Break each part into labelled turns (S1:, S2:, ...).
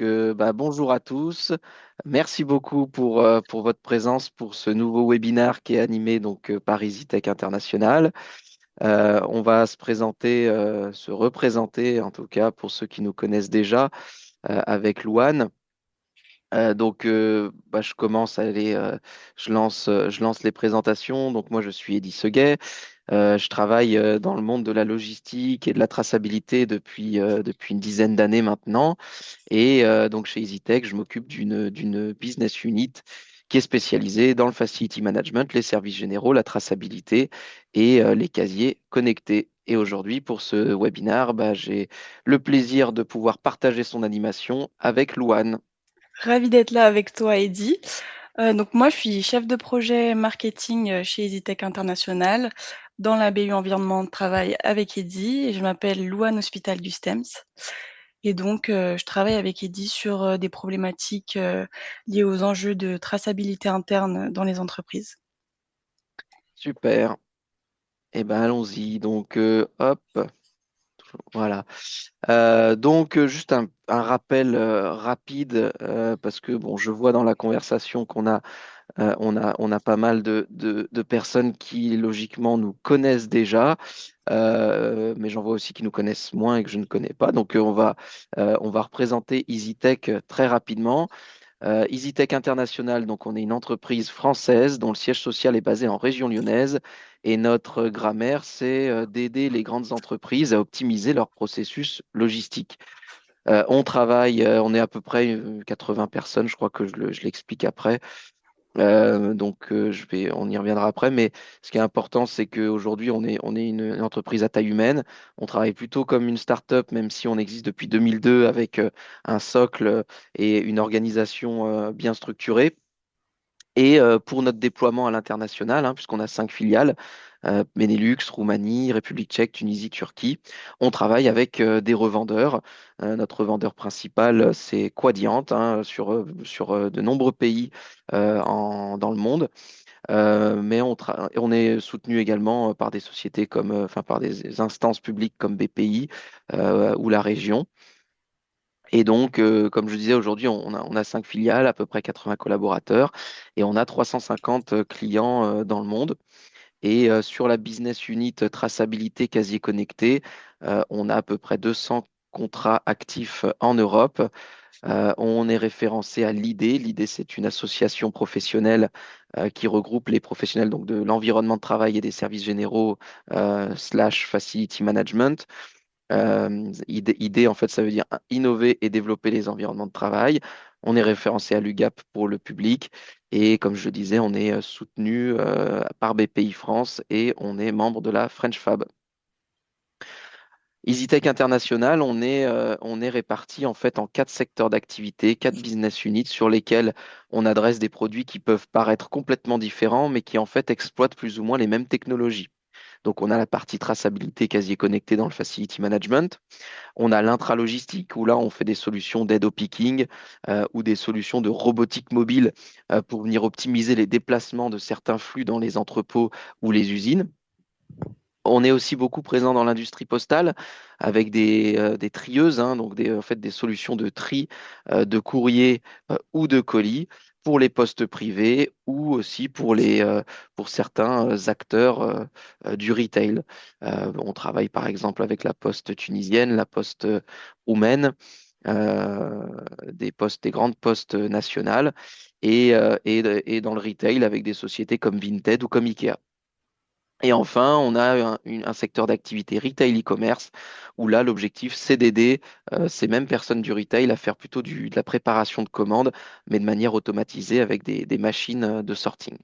S1: Bonjour à tous. Merci beaucoup pour votre présence pour ce nouveau webinaire qui est animé par EasyTech International. On va se présenter, se représenter en tout cas pour ceux qui nous connaissent déjà avec Louane. Je commence à aller, je lance les présentations. Donc moi, je suis Eddy Seguet. Je travaille dans le monde de la logistique et de la traçabilité depuis une dizaine d'années maintenant. Donc chez EasyTech, je m'occupe d'une business unit qui est spécialisée dans le facility management, les services généraux, la traçabilité et les casiers connectés. Et aujourd'hui, pour ce webinaire, j'ai le plaisir de pouvoir partager son animation avec Louane.
S2: Ravie d'être là avec toi, Eddy. Donc moi, je suis chef de projet marketing, chez EasyTech International, dans la BU environnement de travail avec Eddy et je m'appelle Louane Hospital du STEMS et donc je travaille avec Eddy sur, des problématiques, liées aux enjeux de traçabilité interne dans les entreprises.
S1: Super. Eh ben allons-y. Hop, voilà. Juste un rappel rapide parce que bon, je vois dans la conversation qu'on a on a pas mal de personnes qui, logiquement, nous connaissent déjà, mais j'en vois aussi qui nous connaissent moins et que je ne connais pas. On va représenter EasyTech très rapidement. EasyTech International, donc on est une entreprise française dont le siège social est basé en région lyonnaise et notre grammaire, c'est d'aider les grandes entreprises à optimiser leur processus logistique. On est à peu près 80 personnes, je crois que je l'explique après. On y reviendra après, mais ce qui est important, c'est qu'aujourd'hui, on est une entreprise à taille humaine. On travaille plutôt comme une start-up, même si on existe depuis 2002 avec un socle et une organisation bien structurée. Pour notre déploiement à l'international, hein, puisqu'on a 5 filiales, Benelux, Roumanie, République tchèque, Tunisie, Turquie, on travaille avec des revendeurs. Notre revendeur principal, c'est Quadient, hein, sur de nombreux pays dans le monde. On est soutenu également par des sociétés par des instances publiques comme BPI ou la région. Comme je disais, aujourd'hui, on a 5 filiales, à peu près 80 collaborateurs, et on a 350 clients dans le monde. Sur la business unit traçabilité casier connecté, on a à peu près 200 contrats actifs en Europe. On est référencé à l'IDE. L'IDE, c'est une association professionnelle qui regroupe les professionnels donc, de l'environnement de travail et des services généraux slash facility management. ID, en fait, ça veut dire innover et développer les environnements de travail. On est référencé à l'UGAP pour le public. Et comme je le disais, on est soutenu par BPI France et on est membre de la French Fab. EasyTech International, on est réparti en fait en 4 secteurs d'activité, 4 business units sur lesquels on adresse des produits qui peuvent paraître complètement différents, mais qui en fait exploitent plus ou moins les mêmes technologies. Donc, on a la partie traçabilité casier connecté dans le facility management. On a l'intralogistique où là, on fait des solutions d'aide au picking ou des solutions de robotique mobile pour venir optimiser les déplacements de certains flux dans les entrepôts ou les usines. On est aussi beaucoup présent dans l'industrie postale avec des trieuses, hein, en fait, des solutions de tri de courrier ou de colis pour les postes privés ou aussi pour certains acteurs du retail. On travaille par exemple avec la poste tunisienne, la poste roumaine, euh, des grandes postes nationales et dans le retail avec des sociétés comme Vinted ou comme Ikea. Et enfin, on a un secteur d'activité retail e-commerce où là, l'objectif, c'est d'aider ces mêmes personnes du retail à faire plutôt de la préparation de commandes, mais de manière automatisée avec des machines de sorting.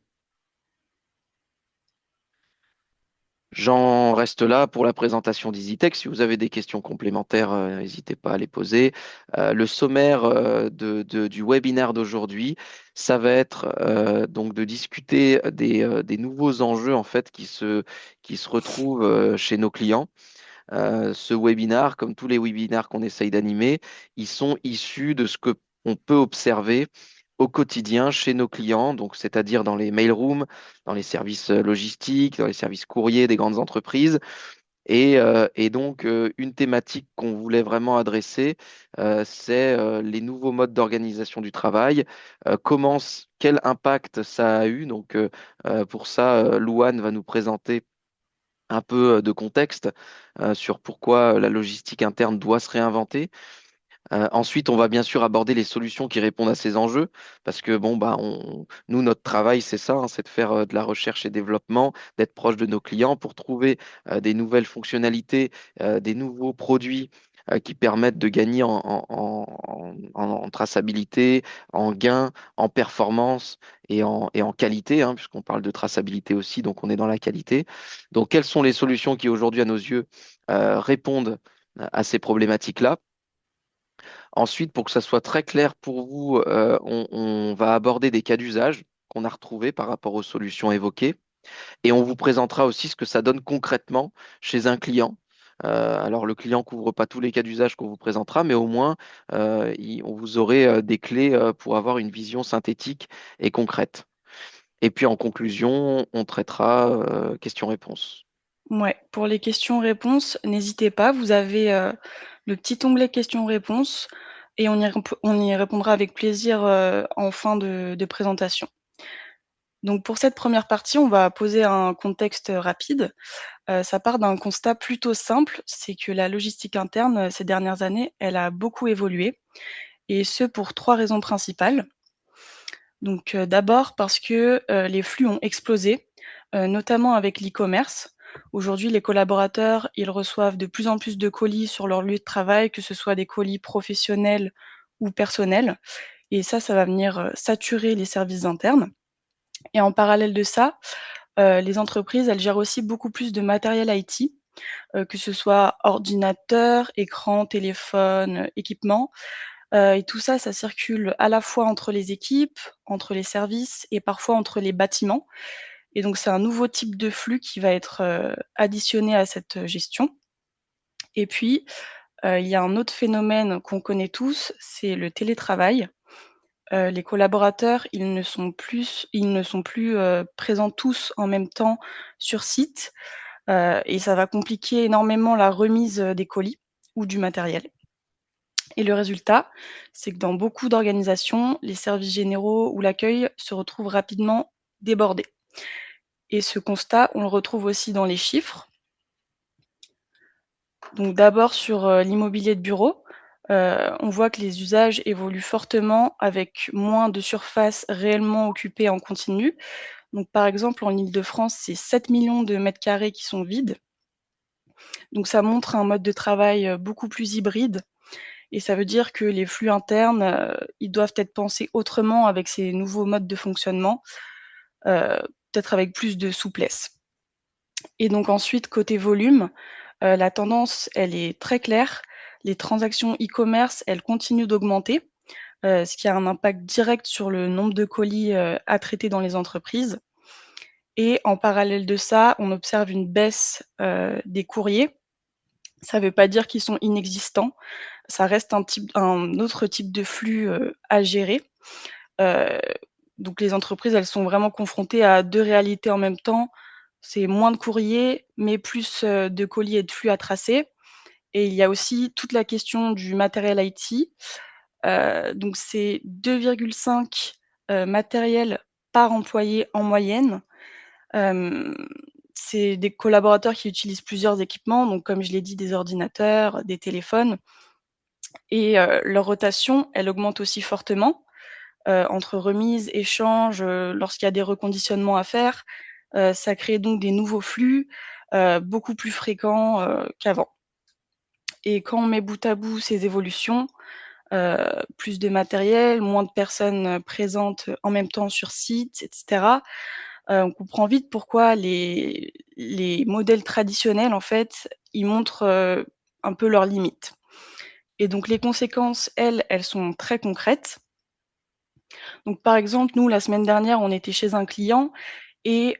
S1: J'en reste là pour la présentation d'EasyTech. Si vous avez des questions complémentaires, n'hésitez pas à les poser. Le sommaire du webinaire d'aujourd'hui, ça va être donc de discuter des nouveaux enjeux en fait qui se retrouvent chez nos clients. Ce webinaire, comme tous les webinaires qu'on essaye d'animer, ils sont issus de ce que on peut observer au quotidien chez nos clients, donc c'est-à-dire dans les mailrooms, dans les services logistiques, dans les services courriers des grandes entreprises, Et donc, une thématique qu'on voulait vraiment adresser, c'est les nouveaux modes d'organisation du travail. Quel impact ça a eu? Donc, pour ça, Louane va nous présenter un peu de contexte sur pourquoi la logistique interne doit se réinventer. Ensuite, on va bien sûr aborder les solutions qui répondent à ces enjeux, parce que bon, bah, nous, notre travail, c'est ça, hein, c'est de faire de la recherche et développement, d'être proche de nos clients pour trouver des nouvelles fonctionnalités, des nouveaux produits qui permettent de gagner en traçabilité, en gain, en performance et en qualité, hein, puisqu'on parle de traçabilité aussi, donc on est dans la qualité. Donc, quelles sont les solutions qui aujourd'hui, à nos yeux, répondent à ces problématiques-là? Ensuite, pour que ça soit très clair pour vous, on va aborder des cas d'usage qu'on a retrouvés par rapport aux solutions évoquées et on vous présentera aussi ce que ça donne concrètement chez un client. Alors, le client couvre pas tous les cas d'usage qu'on vous présentera, mais au moins, on vous aurez des clés pour avoir une vision synthétique et concrète. Et puis, en conclusion, on traitera questions-réponses.
S2: Ouais, pour les questions-réponses, n'hésitez pas, vous avez, le petit onglet questions-réponses et on y répondra avec plaisir, en fin de présentation. Donc pour cette première partie, on va poser un contexte, rapide. Ça part d'un constat plutôt simple, c'est que la logistique interne, ces dernières années, elle a beaucoup évolué et ce pour 3 raisons principales. Donc, d'abord parce que, les flux ont explosé, notamment avec l'e-commerce. Aujourd'hui, les collaborateurs, ils reçoivent de plus en plus de colis sur leur lieu de travail, que ce soit des colis professionnels ou personnels et ça va venir, saturer les services internes et en parallèle de ça, les entreprises, elles gèrent aussi beaucoup plus de matériel IT, que ce soit ordinateur, écran, téléphone, équipements. Et tout ça, ça circule à la fois entre les équipes, entre les services et parfois entre les bâtiments. Et donc c'est un nouveau type de flux qui va être, additionné à cette, gestion. Et puis, il y a un autre phénomène qu'on connaît tous, c'est le télétravail. Les collaborateurs, ils ne sont plus, présents tous en même temps sur site, et ça va compliquer énormément la remise, des colis ou du matériel. Et le résultat, c'est que dans beaucoup d'organisations, les services généraux ou l'accueil se retrouvent rapidement débordés. Et ce constat, on le retrouve aussi dans les chiffres. Donc d'abord sur, l'immobilier de bureau, on voit que les usages évoluent fortement avec moins de surface réellement occupée en continu. Donc par exemple, en Île-de-France, c'est 7 millions de mètres carrés qui sont vides. Donc ça montre un mode de travail, beaucoup plus hybride et ça veut dire que les flux internes, ils doivent être pensés autrement avec ces nouveaux modes de fonctionnement, heu, peut-être avec plus de souplesse. Et donc ensuite côté volume, la tendance, elle est très claire. Les transactions e-commerce, elles continuent d'augmenter, ce qui a un impact direct sur le nombre de colis, à traiter dans les entreprises. Et en parallèle de ça, on observe une baisse, des courriers. Ça ne veut pas dire qu'ils sont inexistants, ça reste un autre type de flux, à gérer. Heu, donc les entreprises, elles sont vraiment confrontées à 2 réalités en même temps. C'est moins de courriers, mais plus, de colis et de flux à tracer et il y a aussi toute la question du matériel IT. Donc c'est 2,5, matériels par employé en moyenne. Hem, c'est des collaborateurs qui utilisent plusieurs équipements, donc comme je l'ai dit, des ordinateurs, des téléphones et leur rotation, elle augmente aussi fortement, entre remises, échanges, lorsqu'il y a des reconditionnements à faire. Ça crée donc des nouveaux flux, beaucoup plus fréquents, qu'avant et quand on met bout à bout ces évolutions, heu, plus de matériel, moins de personnes, présentes en même temps sur site et cetera, on comprend vite pourquoi les modèles traditionnels, en fait, ils montrent, un peu leurs limites et donc les conséquences, elles sont très concrètes. Donc par exemple, nous, la semaine dernière, on était chez un client et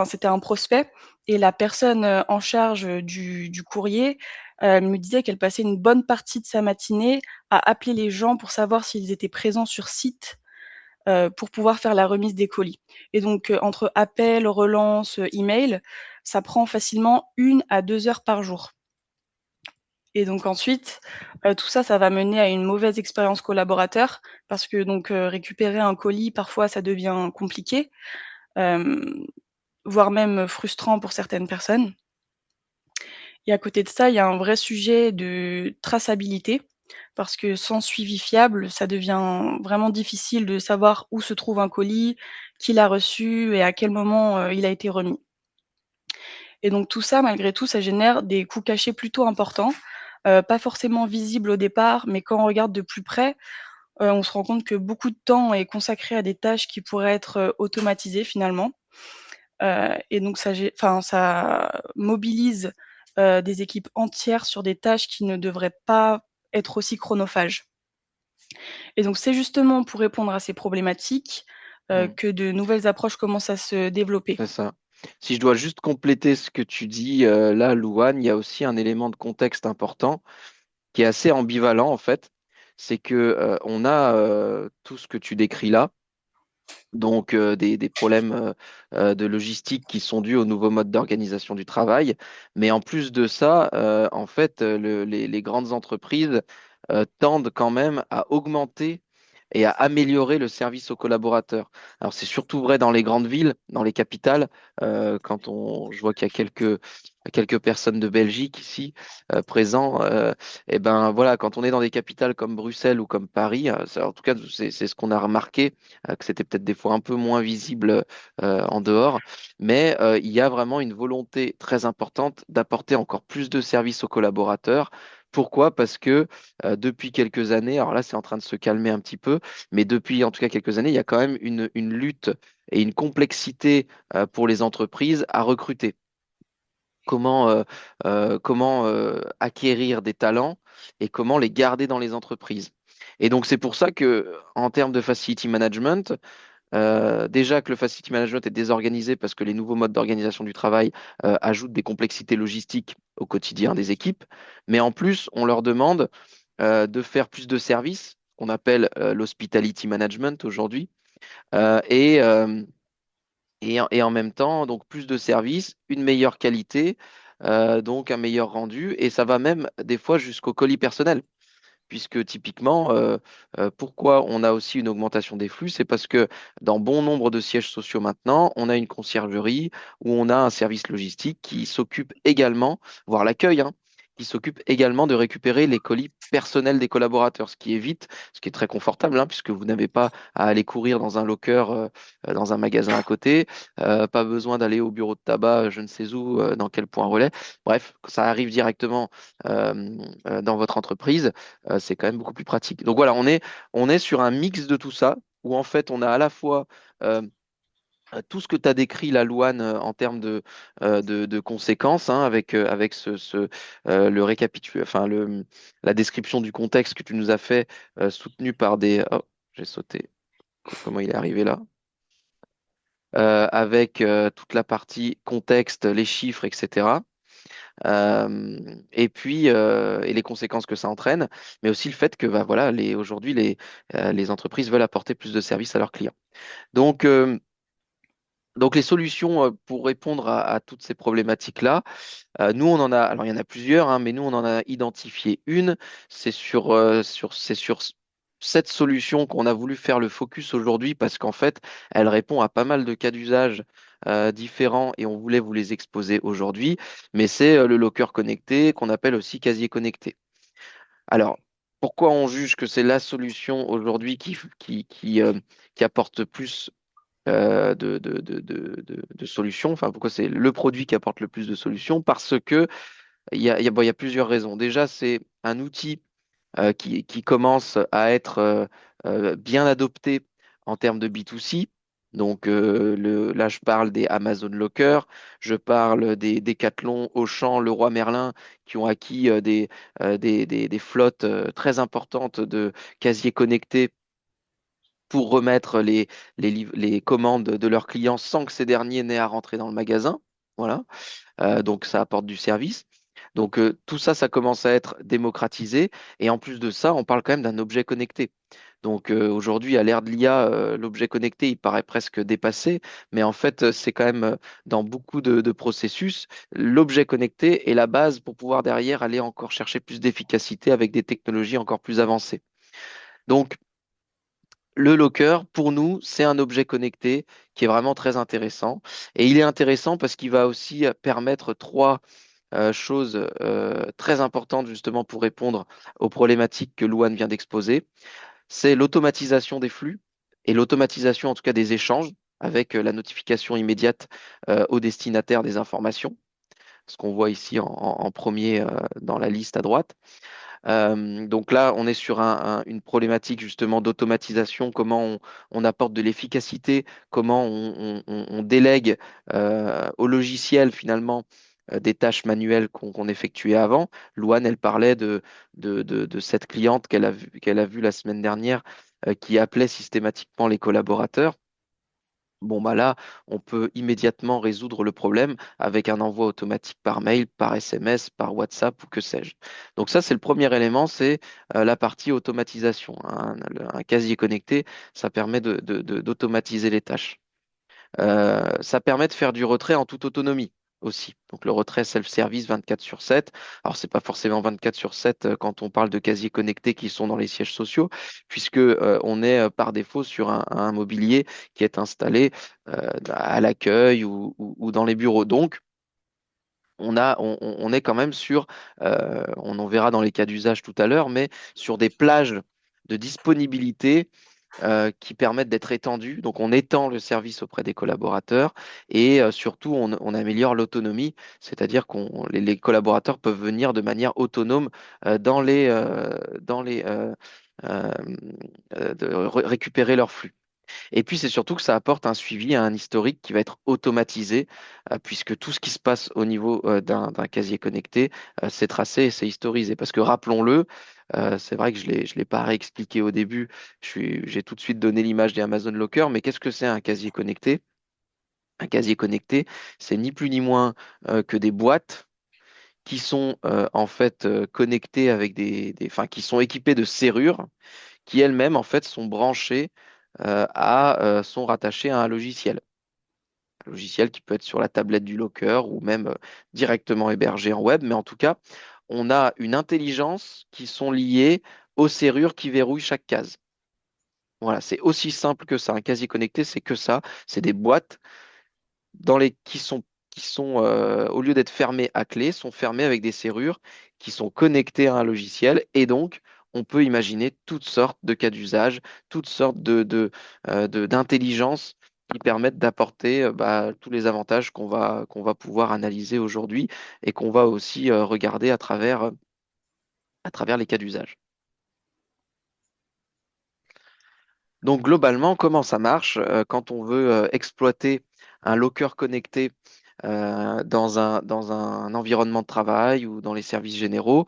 S2: c'était un prospect et la personne, en charge, du courrier, me disait qu'elle passait une bonne partie de sa matinée à appeler les gens pour savoir s'ils étaient présents sur site, pour pouvoir faire la remise des colis et donc entre appels, relances, emails, ça prend facilement 1 à 2 heures par jour. Et donc ensuite, tout ça, ça va mener à une mauvaise expérience collaborateur parce que donc, récupérer un colis, parfois, ça devient compliqué, hem, voire même frustrant pour certaines personnes. Et à côté de ça, il y a un vrai sujet de traçabilité parce que sans suivi fiable, ça devient vraiment difficile de savoir où se trouve un colis, qui l'a reçu et à quel moment, il a été remis. Et donc tout ça, malgré tout, ça génère des coûts cachés plutôt importants, pas forcément visibles au départ, mais quand on regarde de plus près, on se rend compte que beaucoup de temps est consacré à des tâches qui pourraient être, automatisées finalement. Et donc ça mobilise, des équipes entières sur des tâches qui ne devraient pas être aussi chronophages. Et donc c'est justement pour répondre à ces problématiques,
S1: Mm.
S2: que de nouvelles approches commencent à se développer.
S1: C'est ça. Si je dois juste compléter ce que tu dis là, Louane, il y a aussi un élément de contexte important qui est assez ambivalent en fait. C'est que on a tout ce que tu décris là, donc des problèmes de logistique qui sont dus au nouveau mode d'organisation du travail. Mais en plus de ça, en fait, les grandes entreprises tendent quand même à augmenter et à améliorer le service aux collaborateurs. Alors c'est surtout vrai dans les grandes villes, dans les capitales, je vois qu'il y a quelques personnes de Belgique ici présents. Et ben voilà, quand on est dans des capitales comme Bruxelles ou comme Paris, en tout cas c'est ce qu'on a remarqué que c'était peut-être des fois un peu moins visible en dehors, mais il y a vraiment une volonté très importante d'apporter encore plus de services aux collaborateurs. Pourquoi? Parce que depuis quelques années, alors là c'est en train de se calmer un petit peu, mais depuis en tout cas quelques années, il y a quand même une lutte et une complexité pour les entreprises à recruter. Comment acquérir des talents et comment les garder dans les entreprises. Et donc c'est pour ça que en termes de facility management, déjà que le facility management est désorganisé parce que les nouveaux modes d'organisation du travail ajoutent des complexités logistiques au quotidien des équipes, mais en plus, on leur demande de faire plus de services, qu'on appelle l'hospitality management aujourd'hui, euh, et, euh, et en même temps, donc plus de services, une meilleure qualité, donc un meilleur rendu, et ça va même des fois jusqu'au colis personnel puisque typiquement, pourquoi on a aussi une augmentation des flux, c'est parce que dans bon nombre de sièges sociaux maintenant, on a une conciergerie où on a un service logistique qui s'occupe également, voire l'accueil, hein, qui s'occupe également de récupérer les colis personnels des collaborateurs, ce qui évite, ce qui est très confortable, hein, puisque vous n'avez pas à aller courir dans un locker, dans un magasin à côté, pas besoin d'aller au bureau de tabac, je ne sais où, dans quel point relais. Bref, ça arrive directement dans votre entreprise, c'est quand même beaucoup plus pratique. Donc voilà, on est sur un mix de tout ça, où en fait on a à la fois euh, tout ce que tu as décrit, la Louane, en termes de conséquences, hein, avec le enfin, la description du contexte que tu nous as fait, soutenu par des... Oh, j'ai sauté. Comment il est arrivé là? Avec toute la partie contexte, les chiffres, etc. Et puis, et les conséquences que ça entraîne, mais aussi le fait que bah, voilà, aujourd'hui, les entreprises veulent apporter plus de services à leurs clients. Donc, euh, donc les solutions pour répondre à toutes ces problématiques-là, nous, on en a, alors il y en a plusieurs, hein, mais nous, on en a identifié une. C'est sur cette solution qu'on a voulu faire le focus aujourd'hui parce qu'en fait, elle répond à pas mal de cas d'usage différents et on voulait vous les exposer aujourd'hui. Mais c'est le locker connecté qu'on appelle aussi casier connecté. Alors, pourquoi on juge que c'est la solution aujourd'hui qui apporte plus de solutions? Enfin, pourquoi c'est le produit qui apporte le plus de solutions? Parce que bon, il y a plusieurs raisons. Déjà, c'est un outil qui commence à être bien adopté en termes de B2C. Donc là, je parle des Amazon Locker, je parle des Decathlon, Auchan, Leroy Merlin, qui ont acquis des flottes très importantes de casiers connectés pour remettre les commandes de leurs clients sans que ces derniers n'aient à rentrer dans le magasin. Voilà. Donc ça apporte du service. Donc tout ça, ça commence à être démocratisé. Et en plus de ça, on parle quand même d'un objet connecté. Donc aujourd'hui, à l'ère de l'IA, l'objet connecté, il paraît presque dépassé, mais en fait, c'est quand même dans beaucoup de processus, l'objet connecté est la base pour pouvoir derrière aller encore chercher plus d'efficacité avec des technologies encore plus avancées. Donc, le locker, pour nous, c'est un objet connecté qui est vraiment très intéressant. Et il est intéressant parce qu'il va aussi permettre trois choses très importantes justement pour répondre aux problématiques que Louane vient d'exposer. C'est l'automatisation des flux et l'automatisation en tout cas des échanges avec la notification immédiate au destinataire des informations, ce qu'on voit ici en premier dans la liste à droite. Donc là, on est sur une problématique justement d'automatisation, comment on apporte de l'efficacité, comment on délègue au logiciel finalement des tâches manuelles qu'on effectuait avant. Louane, elle parlait de cette cliente qu'elle a vue la semaine dernière qui appelait systématiquement les collaborateurs. Bon, bah là, on peut immédiatement résoudre le problème avec un envoi automatique par mail, par SMS, par WhatsApp ou que sais-je. Donc ça, c'est le premier élément, c'est la partie automatisation, hein. Un casier connecté, ça permet d'automatiser les tâches. Ça permet de faire du retrait en toute autonomie aussi. Donc le retrait self-service 24 sur 7. Alors c'est pas forcément 24 sur 7 quand on parle de casiers connectés qui sont dans les sièges sociaux, puisque on est par défaut sur un mobilier qui est installé à l'accueil ou dans les bureaux. Donc on est quand même sur, on en verra dans les cas d'usage tout à l'heure, mais sur des plages de disponibilité qui permettent d'être étendus. Donc, on étend le service auprès des collaborateurs et surtout, on améliore l'autonomie, c'est-à-dire les collaborateurs peuvent venir de manière autonome dans les euh, récupérer leur flux. Et puis, c'est surtout que ça apporte un suivi, un historique qui va être automatisé, puisque tout ce qui se passe au niveau d'un casier connecté, c'est tracé et c'est historisé. Parce que rappelons-le, c'est vrai que je l'ai pas réexpliqué au début, j'ai tout de suite donné l'image des Amazon Locker, mais qu'est-ce que c'est un casier connecté? Un casier connecté, c'est ni plus ni moins que des boîtes qui sont en fait connectées avec enfin, qui sont équipées de serrures qui elles-mêmes en fait sont branchées sont rattachées à un logiciel. Un logiciel qui peut être sur la tablette du locker ou même directement hébergé en web, mais en tout cas, on a une intelligence qui sont liées aux serrures qui verrouillent chaque case. Voilà, c'est aussi simple que ça. Un casier connecté, c'est que ça. C'est des boîtes qui sont au lieu d'être fermées à clé, sont fermées avec des serrures qui sont connectées à un logiciel. Et donc, on peut imaginer toutes sortes de cas d'usage, toutes sortes d'intelligence qui permettent d'apporter bah, tous les avantages qu'on va pouvoir analyser aujourd'hui et qu'on va aussi regarder à travers les cas d'usage. Donc globalement, comment ça marche quand on veut exploiter un locker connecté dans un environnement de travail ou dans les services généraux?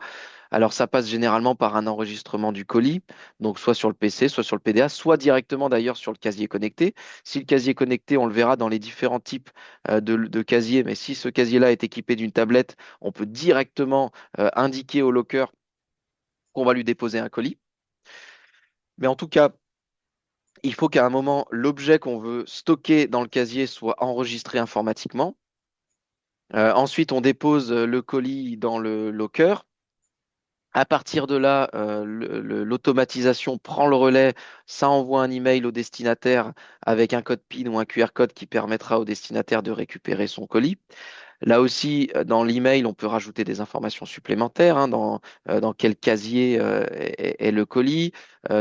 S1: Alors ça passe généralement par un enregistrement du colis, donc soit sur le PC, soit sur le PDA, soit directement d'ailleurs sur le casier connecté. Si le casier connecté, on le verra dans les différents types de casiers, mais si ce casier-là est équipé d'une tablette, on peut directement indiquer au locker qu'on va lui déposer un colis. Mais en tout cas, il faut qu'à un moment, l'objet qu'on veut stocker dans le casier soit enregistré informatiquement. Ensuite, on dépose le colis dans le locker. À partir de là, l'automatisation prend le relais, ça envoie un email au destinataire avec un code PIN ou un QR code qui permettra au destinataire de récupérer son colis. Là aussi, dans l'email, on peut rajouter des informations supplémentaires, hein, dans quel casier est le colis,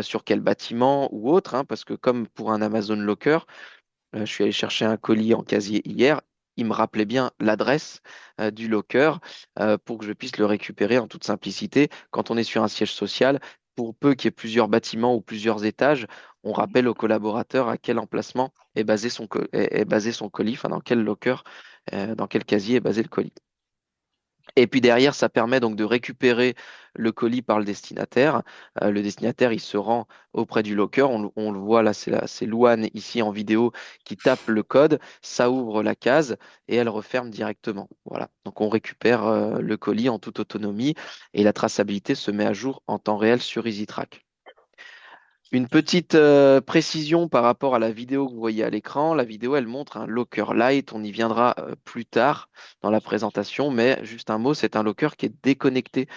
S1: sur quel bâtiment ou autre, hein, parce que comme pour un Amazon Locker, je suis allé chercher un colis en casier hier. Il me rappelait bien l'adresse du locker pour que je puisse le récupérer en toute simplicité. Quand on est sur un siège social, pour peu qu'il y ait plusieurs bâtiments ou plusieurs étages, on rappelle au collaborateur à quel emplacement est basé son colis, enfin dans quel locker, dans quel casier est basé le colis. Et puis derrière, ça permet donc de récupérer le colis par le destinataire. Le destinataire, il se rend auprès du locker. On le voit là, c'est Louane ici en vidéo qui tape le code. Ça ouvre la case et elle referme directement. Voilà. Donc on récupère le colis en toute autonomie et la traçabilité se met à jour en temps réel sur EasyTrack. Une petite précision par rapport à la vidéo que vous voyez à l'écran. La vidéo, elle montre un locker light. On y viendra plus tard dans la présentation, mais juste un mot, c'est un locker qui est déconnecté.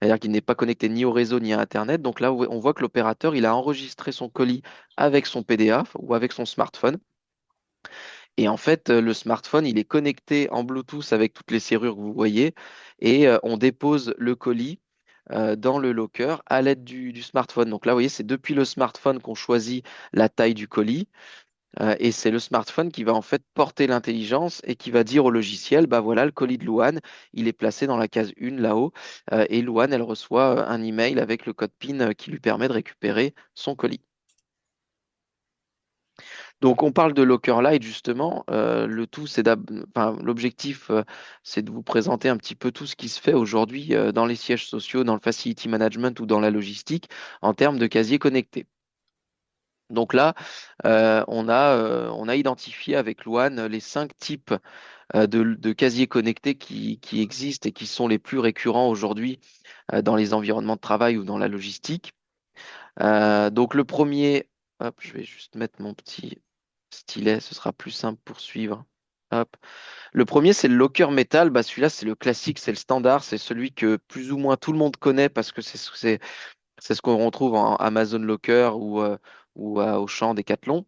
S1: C'est-à-dire qu'il n'est pas connecté ni au réseau ni à Internet. Donc là, on voit que l'opérateur, il a enregistré son colis avec son PDA ou avec son smartphone. Et en fait, le smartphone, il est connecté en Bluetooth avec toutes les serrures que vous voyez. Et on dépose le colis dans le locker à l'aide du smartphone. Donc là, vous voyez, c'est depuis le smartphone qu'on choisit la taille du colis. Et c'est le smartphone qui va en fait porter l'intelligence et qui va dire au logiciel, bah voilà, le colis de Louane, il est placé dans la case 1 là-haut. Et Louane, elle reçoit un email avec le code PIN qui lui permet de récupérer son colis. Donc on parle de Locker Light justement. Le tout, enfin, l'objectif, c'est de vous présenter un petit peu tout ce qui se fait aujourd'hui dans les sièges sociaux, dans le facility management ou dans la logistique en termes de casiers connectés. Donc là, on a identifié avec Luan les 5 types de casiers connectés qui existent et qui sont les plus récurrents aujourd'hui dans les environnements de travail ou dans la logistique. Donc le premier, hop, je vais juste mettre mon petit stylet, ce sera plus simple pour suivre. Hop. Le premier, c'est le locker métal. Bah, celui-là, c'est le classique, c'est le standard, c'est celui que plus ou moins tout le monde connaît parce que c'est ce qu'on retrouve en Amazon Locker ou à Auchan, Decathlon.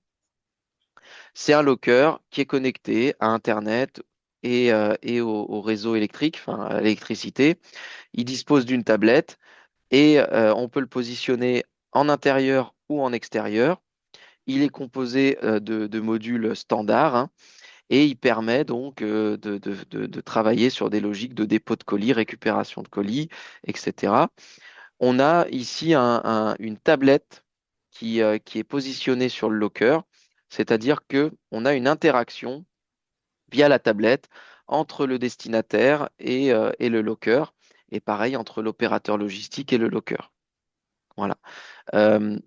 S1: C'est un locker qui est connecté à Internet et au réseau électrique, enfin à l'électricité. Il dispose d'une tablette et on peut le positionner en intérieur ou en extérieur. Il est composé de modules standards, hein, et il permet donc de travailler sur des logiques de dépôt de colis, récupération de colis, etc. On a ici une tablette qui est positionnée sur le locker, c'est-à-dire que on a une interaction via la tablette entre le destinataire et le locker, et pareil entre l'opérateur logistique et le locker. Voilà. Euh,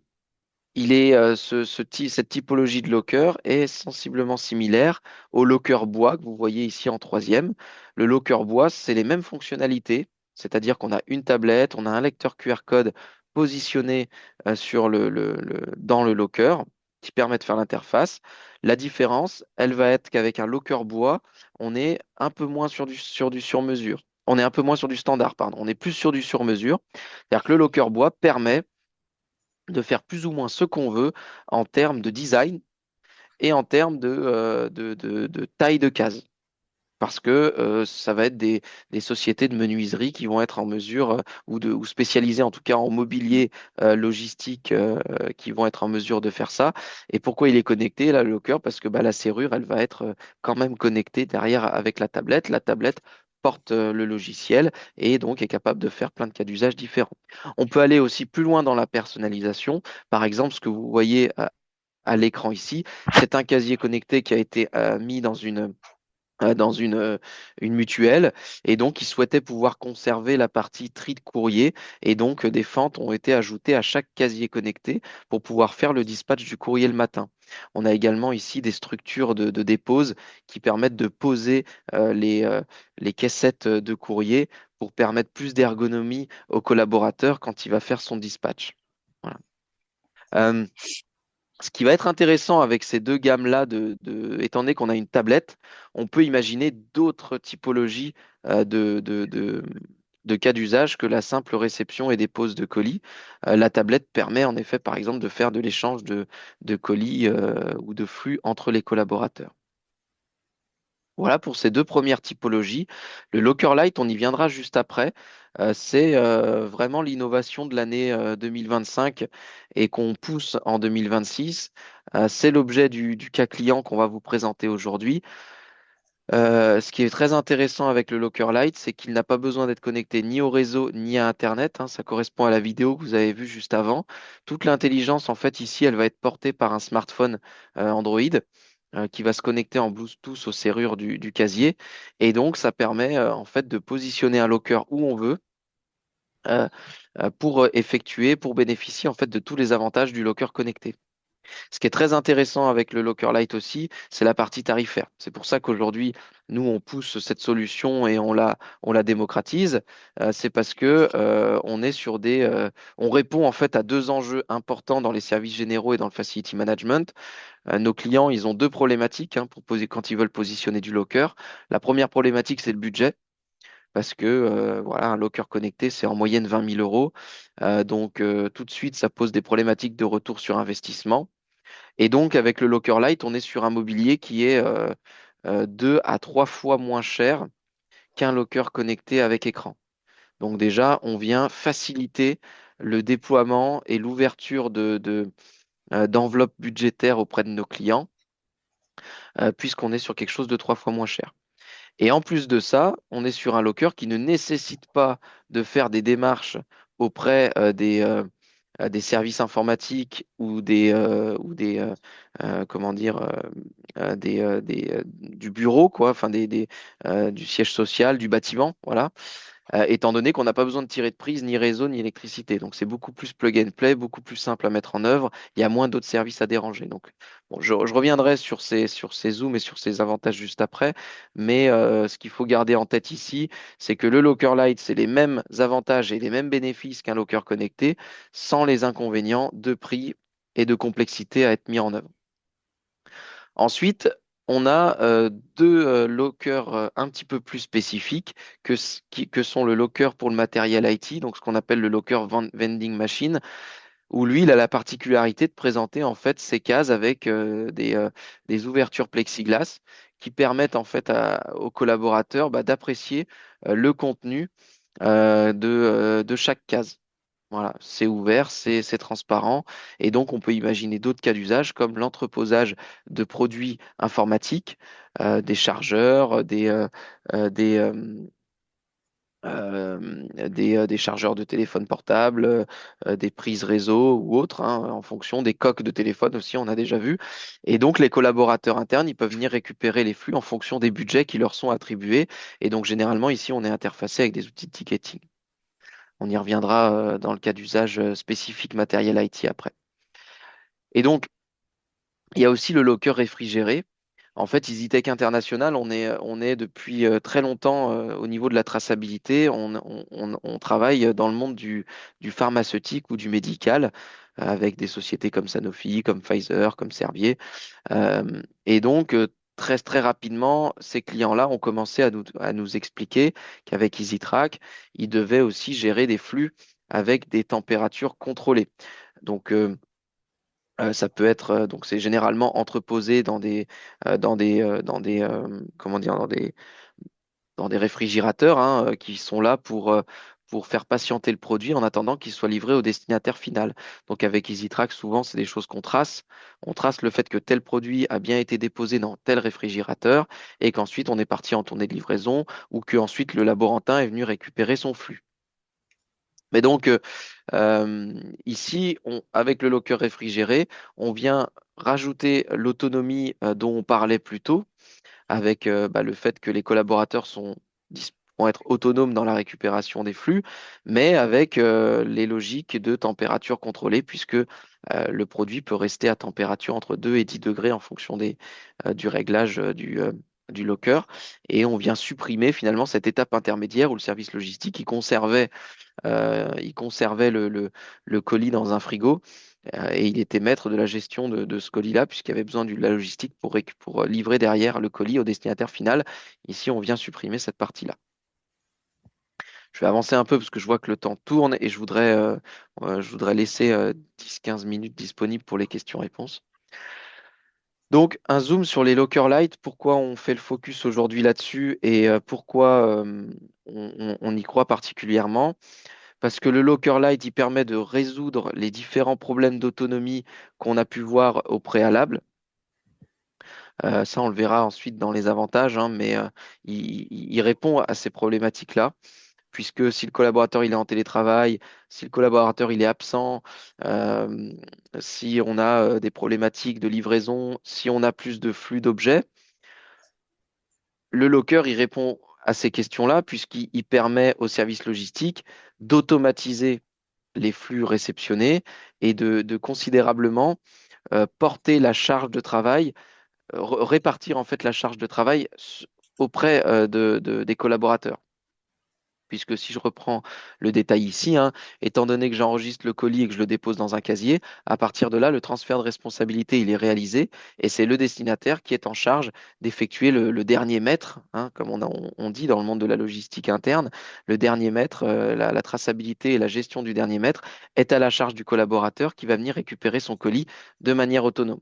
S1: cette typologie de locker est sensiblement similaire au locker bois que vous voyez ici en troisième. Le locker bois, c'est les mêmes fonctionnalités, c'est-à-dire qu'on a une tablette, on a un lecteur QR code positionné dans le locker qui permet de faire l'interface. La différence, elle va être qu'avec un locker bois, on est un peu moins sur du sur-mesure. On est un peu moins sur du standard, pardon. On est plus sur du sur-mesure. C'est-à-dire que le locker bois permet de faire plus ou moins ce qu'on veut en termes de design et en termes de taille de case. Parce que ça va être des sociétés de menuiserie qui vont être en mesure, ou spécialisées en tout cas en mobilier logistique, qui vont être en mesure de faire ça. Et pourquoi il est connecté, là, le locker? Parce que bah, la serrure, elle va être quand même connectée derrière avec la tablette. La tablette porte le logiciel et donc est capable de faire plein de cas d'usage différents. On peut aller aussi plus loin dans la personnalisation. Par exemple, ce que vous voyez à l'écran ici, c'est un casier connecté qui a été mis dans une mutuelle, et donc ils souhaitaient pouvoir conserver la partie tri de courrier, et donc des fentes ont été ajoutées à chaque casier connecté pour pouvoir faire le dispatch du courrier le matin. On a également ici des structures de dépose qui permettent de poser les caissettes de courrier pour permettre plus d'ergonomie au collaborateur quand il va faire son dispatch. Voilà. Euh, Ce qui va être intéressant avec ces deux gammes-là, étant donné qu'on a une tablette, on peut imaginer d'autres typologies de cas d'usage que la simple réception et dépose de colis. La tablette permet en effet, par exemple, de faire de l'échange de colis ou de flux entre les collaborateurs. Voilà pour ces deux premières typologies. Le Locker Light, on y viendra juste après. C'est vraiment l'innovation de l'année 2025 et qu'on pousse en 2026. C'est l'objet du cas client qu'on va vous présenter aujourd'hui. Ce qui est très intéressant avec le Locker Light, c'est qu'il n'a pas besoin d'être connecté ni au réseau ni à Internet, hein. Ça correspond à la vidéo que vous avez vue juste avant. Toute l'intelligence, en fait, ici, elle va être portée par un smartphone Android qui va se connecter en Bluetooth aux serrures du casier. Et donc, ça permet en fait de positionner un locker où on veut euh, pour bénéficier en fait de tous les avantages du locker connecté. Ce qui est très intéressant avec le Locker Lite aussi, c'est la partie tarifaire. C'est pour ça qu'aujourd'hui, nous, on pousse cette solution et on la démocratise. C'est parce que on est sur on répond en fait à deux enjeux importants dans les services généraux et dans le facility management. Nos clients, ils ont deux problématiques hein, pour poser quand ils veulent positionner du locker. La première problématique, c'est le budget. Parce que voilà, un locker connecté, c'est en moyenne 20 000 euros. Donc tout de suite, ça pose des problématiques de retour sur investissement. Et donc, avec le Locker Lite, on est sur un mobilier qui est deux à trois fois moins cher qu'un locker connecté avec écran. Donc déjà, on vient faciliter le déploiement et l'ouverture d'enveloppes budgétaires auprès de nos clients, puisqu'on est sur quelque chose de trois fois moins cher. Et en plus de ça, on est sur un locker qui ne nécessite pas de faire des démarches auprès des services informatiques ou comment dire, du bureau, quoi, enfin du siège social, du bâtiment, voilà étant donné qu'on n'a pas besoin de tirer de prise, ni réseau, ni électricité. Donc c'est beaucoup plus plug and play, beaucoup plus simple à mettre en œuvre. Il y a moins d'autres services à déranger. Donc bon, je reviendrai sur ces zooms et sur ces avantages juste après. Mais ce qu'il faut garder en tête ici, c'est que le Locker Lite, c'est les mêmes avantages et les mêmes bénéfices qu'un locker connecté, sans les inconvénients de prix et de complexité à être mis en œuvre. Ensuite, on a deux lockers un petit peu plus spécifiques que sont le locker pour le matériel IT, donc ce qu'on appelle le locker vending machine, où lui, il a la particularité de présenter en fait ces cases avec des ouvertures plexiglas qui permettent en fait aux collaborateurs d'apprécier le contenu de chaque case. Voilà, c'est ouvert, c'est transparent, et donc on peut imaginer d'autres cas d'usage comme l'entreposage de produits informatiques, des chargeurs, des chargeurs de téléphone portable, des prises réseau ou autres, hein, en fonction des coques de téléphone aussi, on a déjà vu. Et donc les collaborateurs internes, ils peuvent venir récupérer les flux en fonction des budgets qui leur sont attribués. Et donc généralement ici, on est interfacé avec des outils de ticketing. On y reviendra dans le cas d'usage spécifique matériel IT après. Et donc, il y a aussi le locker réfrigéré. En fait, EasyTech International, on est depuis très longtemps au niveau de la traçabilité. On travaille dans le monde du pharmaceutique ou du médical avec des sociétés comme Sanofi, comme Pfizer, comme Servier. Et donc, très rapidement, ces clients-là ont commencé à nous expliquer qu'avec EasyTrack, ils devaient aussi gérer des flux avec des températures contrôlées. Donc, ça peut être donc c'est généralement entreposé comment dire dans des réfrigérateurs hein, qui sont là pour faire patienter le produit en attendant qu'il soit livré au destinataire final. Donc avec EasyTrack, souvent, c'est des choses qu'on trace. On trace le fait que tel produit a bien été déposé dans tel réfrigérateur et qu'ensuite on est parti en tournée de livraison ou qu'ensuite le laborantin est venu récupérer son flux. Mais donc ici, avec le locker réfrigéré, on vient rajouter l'autonomie dont on parlait plus tôt avec le fait que les collaborateurs vont être autonomes dans la récupération des flux, mais avec les logiques de température contrôlée, puisque le produit peut rester à température entre 2 et 10 degrés en fonction du réglage du locker. Et on vient supprimer finalement cette étape intermédiaire où le service logistique il conservait le colis dans un frigo et il était maître de la gestion de ce colis-là, puisqu'il y avait besoin de la logistique pour livrer derrière le colis au destinataire final. Ici, on vient supprimer cette partie-là. Je vais avancer un peu parce que je vois que le temps tourne et je voudrais laisser 10-15 minutes disponibles pour les questions-réponses. Donc, un zoom sur les Locker Light, pourquoi on fait le focus aujourd'hui là-dessus et pourquoi on y croit particulièrement. Parce que le Locker Lite, il permet de résoudre les différents problèmes d'autonomie qu'on a pu voir au préalable. Ça, on le verra ensuite dans les avantages, hein, mais il répond à ces problématiques-là, puisque si le collaborateur il est en télétravail, si le collaborateur il est absent, euh, si on a des problématiques de livraison, si on a plus de flux d'objets, le Locker, il répond à ces questions-là, puisqu'il permet au service logistique d'automatiser les flux réceptionnés et de considérablement porter la charge de travail, répartir en fait la charge de travail auprès des collaborateurs. Puisque si je reprends le détail ici, hein, étant donné que j'enregistre le colis et que je le dépose dans un casier, à partir de là, le transfert de responsabilité, il est réalisé et c'est le destinataire qui est en charge d'effectuer le dernier mètre, hein, comme on dit dans le monde de la logistique interne. Le dernier mètre, la traçabilité et la gestion du dernier mètre est à la charge du collaborateur qui va venir récupérer son colis de manière autonome.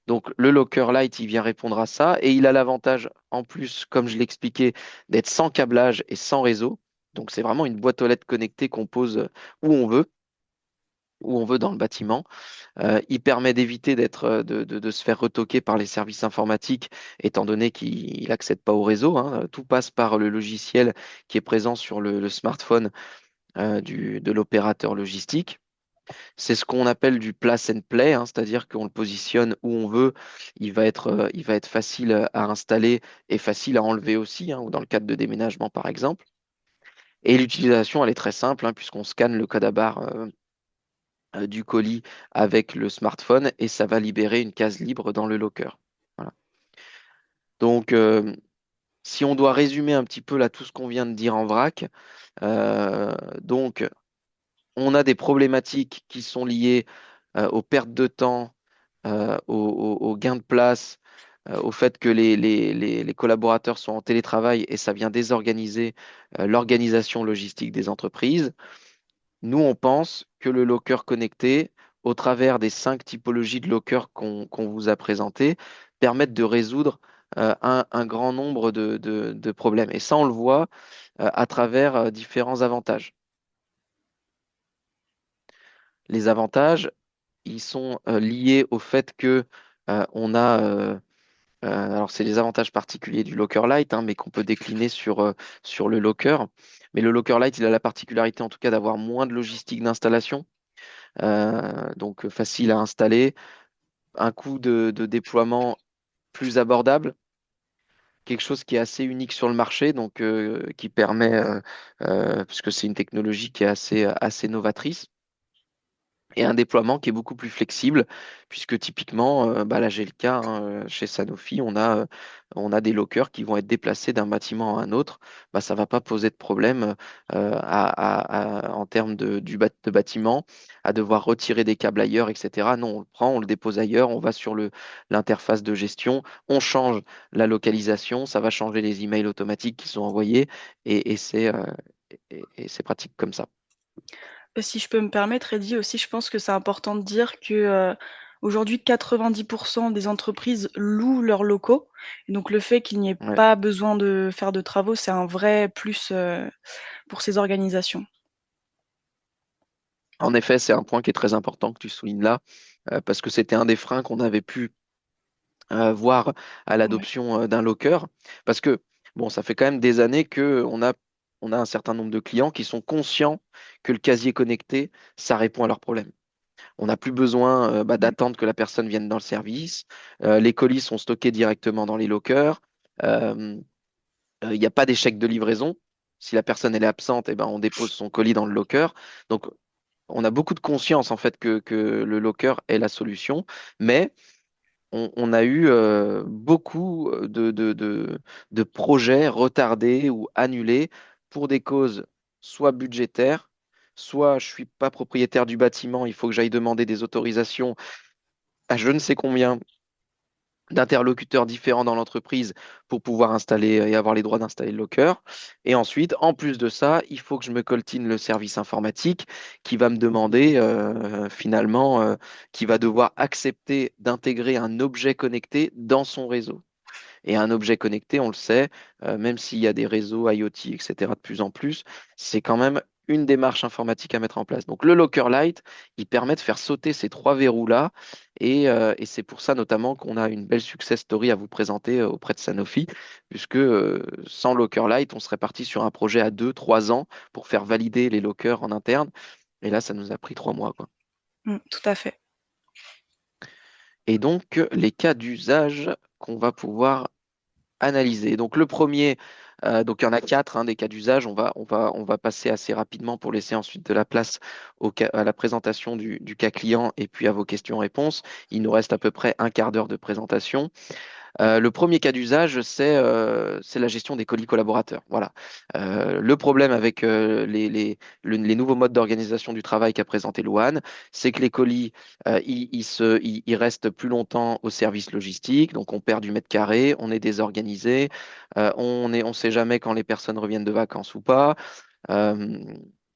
S1: Donc le Locker Lite, il vient répondre à ça et il a l'avantage, en plus, comme je l'expliquais, d'être sans câblage et sans réseau. Donc c'est vraiment une boîte aux lettres connectée qu'on pose où on veut dans le bâtiment. Il permet d'éviter de se faire retoquer par les services informatiques, étant donné qu'il n'accède pas au réseau, hein. Tout passe par le logiciel qui est présent sur le smartphone de l'opérateur logistique. C'est ce qu'on appelle du place and play, hein, c'est-à-dire qu'on le positionne où on veut. Il va être facile à installer et facile à enlever aussi, hein, ou dans le cadre de déménagement par exemple. Et l'utilisation, elle est très simple, hein, puisqu'on scanne le code à barre du colis avec le smartphone et ça va libérer une case libre dans le locker. Voilà. Donc, si on doit résumer un petit peu là tout ce qu'on vient de dire en vrac, donc on a des problématiques qui sont liées aux pertes de temps, au gain de place, au fait que les collaborateurs sont en télétravail et ça vient désorganiser l'organisation logistique des entreprises. Nous, on pense que le locker connecté, au travers des 5 typologies de lockers qu'on vous a présentées, permettent de résoudre un grand nombre de problèmes. Et ça, on le voit à travers différents avantages. Les avantages, ils sont liés au fait que on a alors, c'est les avantages particuliers du Locker Lite, hein, mais qu'on peut décliner sur le Locker. Mais le Locker Lite, il a la particularité en tout cas d'avoir moins de logistique d'installation, donc facile à installer, un coût de déploiement plus abordable, quelque chose qui est assez unique sur le marché, donc qui permet, puisque c'est une technologie qui est assez novatrice. Et un déploiement qui est beaucoup plus flexible, puisque typiquement, bah là j'ai le cas, hein, chez Sanofi, on a des lockers qui vont être déplacés d'un bâtiment à un autre. Bah, ça ne va pas poser de problème en termes de bâtiment, à devoir retirer des câbles ailleurs, etc. Non, on le prend, on le dépose ailleurs, on va sur l'interface de gestion, on change la localisation, ça va changer les emails automatiques qui sont envoyés, et et c'est pratique comme ça.
S2: Si je peux me permettre, Eddy, aussi, je pense que c'est important de dire que, aujourd'hui 90 des entreprises louent leurs locaux et donc le fait qu'il n'y ait
S1: Ouais.
S2: pas besoin de faire de travaux, c'est un vrai plus, pour ces organisations.
S1: En effet, c'est un point qui est très important que tu soulignes là, parce que c'était un des freins qu'on avait pu voir à
S2: Ouais.
S1: l'adoption d'un locker. Parce que, bon, ça fait quand même des années on a un certain nombre de clients qui sont conscients que le casier connecté, ça répond à leurs problèmes. On n'a plus besoin
S2: Mmh.
S1: d'attendre que la personne vienne dans le service. Les colis sont stockés directement dans les lockers. Euh, Il n'y a pas d'échec de livraison. Si la personne elle est absente, eh ben, on dépose son colis dans le locker. Donc, on a beaucoup de conscience en fait que le locker est la solution, mais on a eu beaucoup de projets retardés ou annulés pour des causes soit budgétaires, soit je suis pas propriétaire du bâtiment, il faut que j'aille demander des autorisations à je ne sais combien d'interlocuteurs différents dans l'entreprise pour pouvoir installer et avoir les droits d'installer le locker. Et ensuite, en plus de ça, il faut que je me coltine le service informatique qui va me demander finalement, qui va devoir accepter d'intégrer un objet connecté dans son réseau. Et un objet connecté, on le sait, même s'il y a des réseaux IoT, etc., de plus en plus, c'est quand même une démarche informatique à mettre en place. Donc le Locker Lite, il permet de faire sauter ces 3 verrous-là, et c'est pour ça notamment qu'on a une belle success story à vous présenter auprès de Sanofi, puisque sans Locker Lite, on serait parti sur un projet à 2, 3 ans pour faire valider les lockers en interne, et là, ça nous a pris 3 mois, quoi.
S2: Tout à fait.
S1: Et donc, les cas d'usage qu'on va pouvoir analyser. Donc le premier, Donc il y en a quatre des cas d'usage. On va passer assez rapidement pour laisser ensuite de la place à la présentation du cas client et puis à vos questions-réponses. Il nous reste à peu près un quart d'heure de présentation. Le premier cas d'usage, c'est la gestion des colis collaborateurs. Voilà. Le problème avec les nouveaux modes d'organisation du travail qu'a présenté Louane, c'est que les colis, ils restent plus longtemps au service logistique, donc on perd du mètre carré, on est désorganisé, on sait jamais quand les personnes reviennent de vacances ou pas. Euh,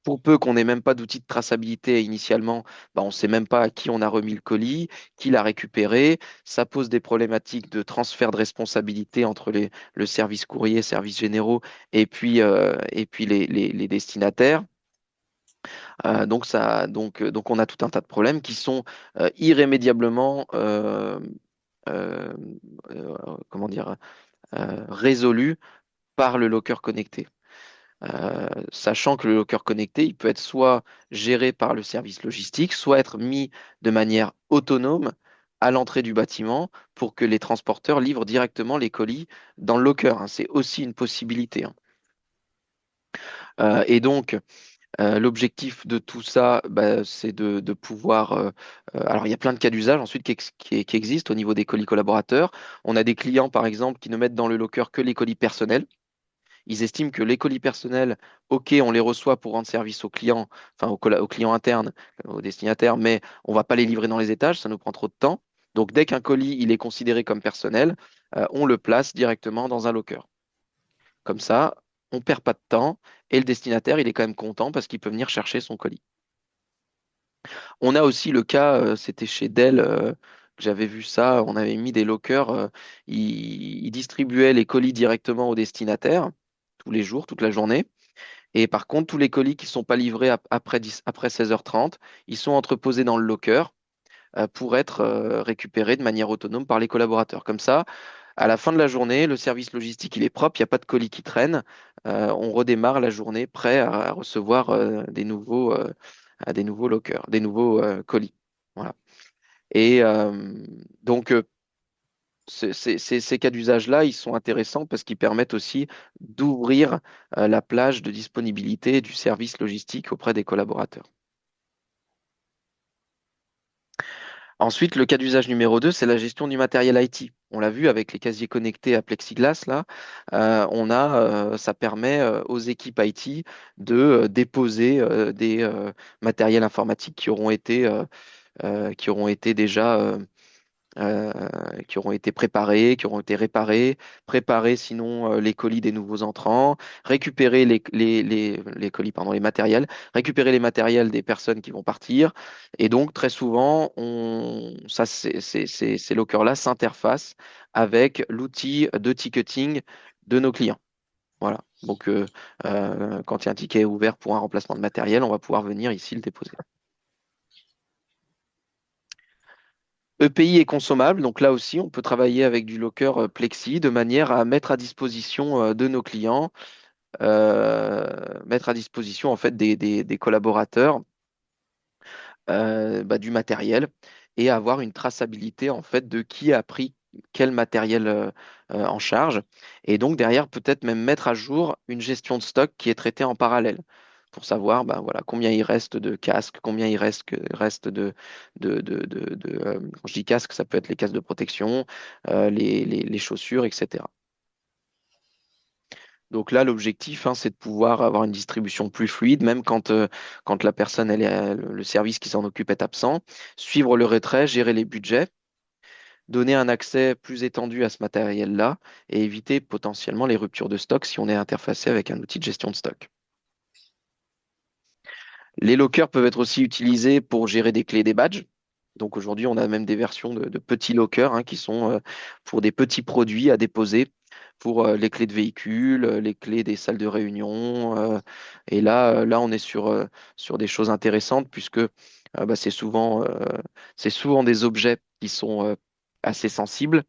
S1: pour peu qu'on n'ait même pas d'outil de traçabilité initialement, bah, on ne sait même pas à qui on a remis le colis, qui l'a récupéré. Ça pose des problématiques de transfert de responsabilité entre le service courrier, services généraux et puis les destinataires. Donc on a tout un tas de problèmes qui sont irrémédiablement euh, euh, comment dire, résolus par le locker connecté. Sachant que le locker connecté, il peut être soit géré par le service logistique, soit être mis de manière autonome à l'entrée du bâtiment pour que les transporteurs livrent directement les colis dans le locker, hein. C'est aussi une possibilité, hein. Et donc, l'objectif de tout ça, bah, c'est de pouvoir. Alors, il y a plein de cas d'usage ensuite qui existent au niveau des colis collaborateurs. On a des clients, par exemple, qui ne mettent dans le locker que les colis personnels. Ils estiment que les colis personnels, OK, on les reçoit pour rendre service aux clients, enfin aux clients internes, aux destinataires, mais on va pas les livrer dans les étages, ça nous prend trop de temps. Donc dès qu'un colis il est considéré comme personnel, on le place directement dans un locker. Comme ça, on perd pas de temps et le destinataire il est quand même content parce qu'il peut venir chercher son colis. On a aussi le cas, c'était chez Dell. Que j'avais vu ça, on avait mis des lockers, ils distribuaient les colis directement au destinataire tous les jours, toute la journée. Et par contre, tous les colis qui ne sont pas livrés après 16h30, ils sont entreposés dans le locker pour être récupérés de manière autonome par les collaborateurs. Comme ça, à la fin de la journée, le service logistique, il est propre, il n'y a pas de colis qui traînent. On redémarre la journée prêt à recevoir des nouveaux lockers, des nouveaux colis. Voilà. Et donc, ces cas d'usage-là, ils sont intéressants parce qu'ils permettent aussi d'ouvrir la plage de disponibilité du service logistique auprès des collaborateurs. Ensuite, le cas d'usage numéro 2, c'est la gestion du matériel IT. On l'a vu avec les casiers connectés à plexiglas, là, ça permet aux équipes IT de déposer des matériels informatiques qui auront été déjà euh, qui auront été préparés, qui auront été réparés, préparer sinon les colis des nouveaux entrants, récupérer les colis, pardon, les matériels, récupérer les matériels des personnes qui vont partir. Et donc, très souvent, ces lockers-là s'interfacent avec l'outil de ticketing de nos clients. Voilà. Donc, quand il y a un ticket ouvert pour un remplacement de matériel, on va pouvoir venir ici le déposer. EPI est consommable, donc là aussi, on peut travailler avec du locker Plexi de manière à mettre à disposition de nos clients, mettre à disposition en fait des collaborateurs du matériel et avoir une traçabilité en fait de qui a pris quel matériel en charge. Et donc derrière, peut-être même mettre à jour une gestion de stock qui est traitée en parallèle pour savoir bah, voilà, combien il reste de casques, combien reste quand je dis casque, ça peut être les casques de protection, les chaussures, etc. Donc là, l'objectif, c'est de pouvoir avoir une distribution plus fluide, même quand la personne, le service qui s'en occupe est absent, suivre le retrait, gérer les budgets, donner un accès plus étendu à ce matériel-là et éviter potentiellement les ruptures de stock si on est interfacé avec un outil de gestion de stock. Les lockers peuvent être aussi utilisés pour gérer des clés et des badges. Donc aujourd'hui, on a même des versions de petits lockers qui sont pour des petits produits à déposer pour les clés de véhicules, les clés des salles de réunion. Et là, on est sur des choses intéressantes puisque bah, c'est souvent des objets qui sont assez sensibles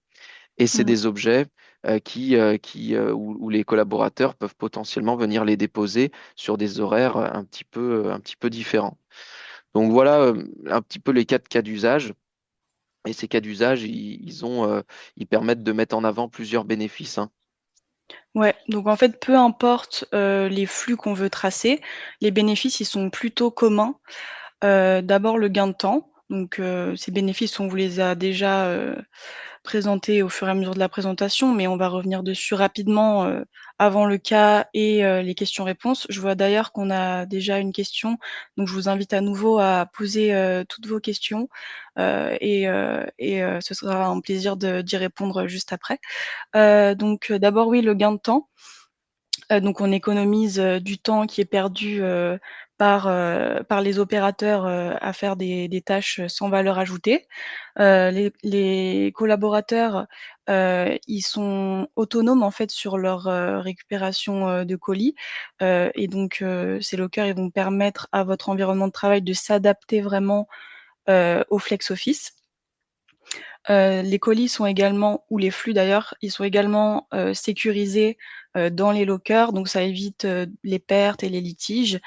S1: et c'est
S2: Mmh.
S1: des objets où les collaborateurs peuvent potentiellement venir les déposer sur des horaires un petit peu différents. Donc voilà un petit peu les quatre cas d'usage. Et ces cas d'usage, ils permettent de mettre en avant plusieurs bénéfices, hein.
S2: Ouais, donc en fait, peu importe, les flux qu'on veut tracer, les bénéfices, ils sont plutôt communs. D'abord le gain de temps, donc ces bénéfices, on vous les a déjà, présentés au fur et à mesure de la présentation, mais on va revenir dessus rapidement, avant le cas et les questions-réponses. Je vois d'ailleurs qu'on a déjà une question, donc je vous invite à nouveau à poser, toutes vos questions, ce sera un plaisir d'y répondre juste après. Donc d'abord oui, le gain de temps. Donc on économise, du temps qui est perdu, par les opérateurs, à faire des tâches, sans valeur ajoutée. Les collaborateurs, ils sont autonomes en fait sur leur, récupération, de colis, et donc ces lockers, ils vont permettre à votre environnement de travail de s'adapter vraiment, au flex office. Les colis sont également ou les flux d'ailleurs, ils sont également, sécurisés, dans les lockers, donc ça évite, les pertes et les litiges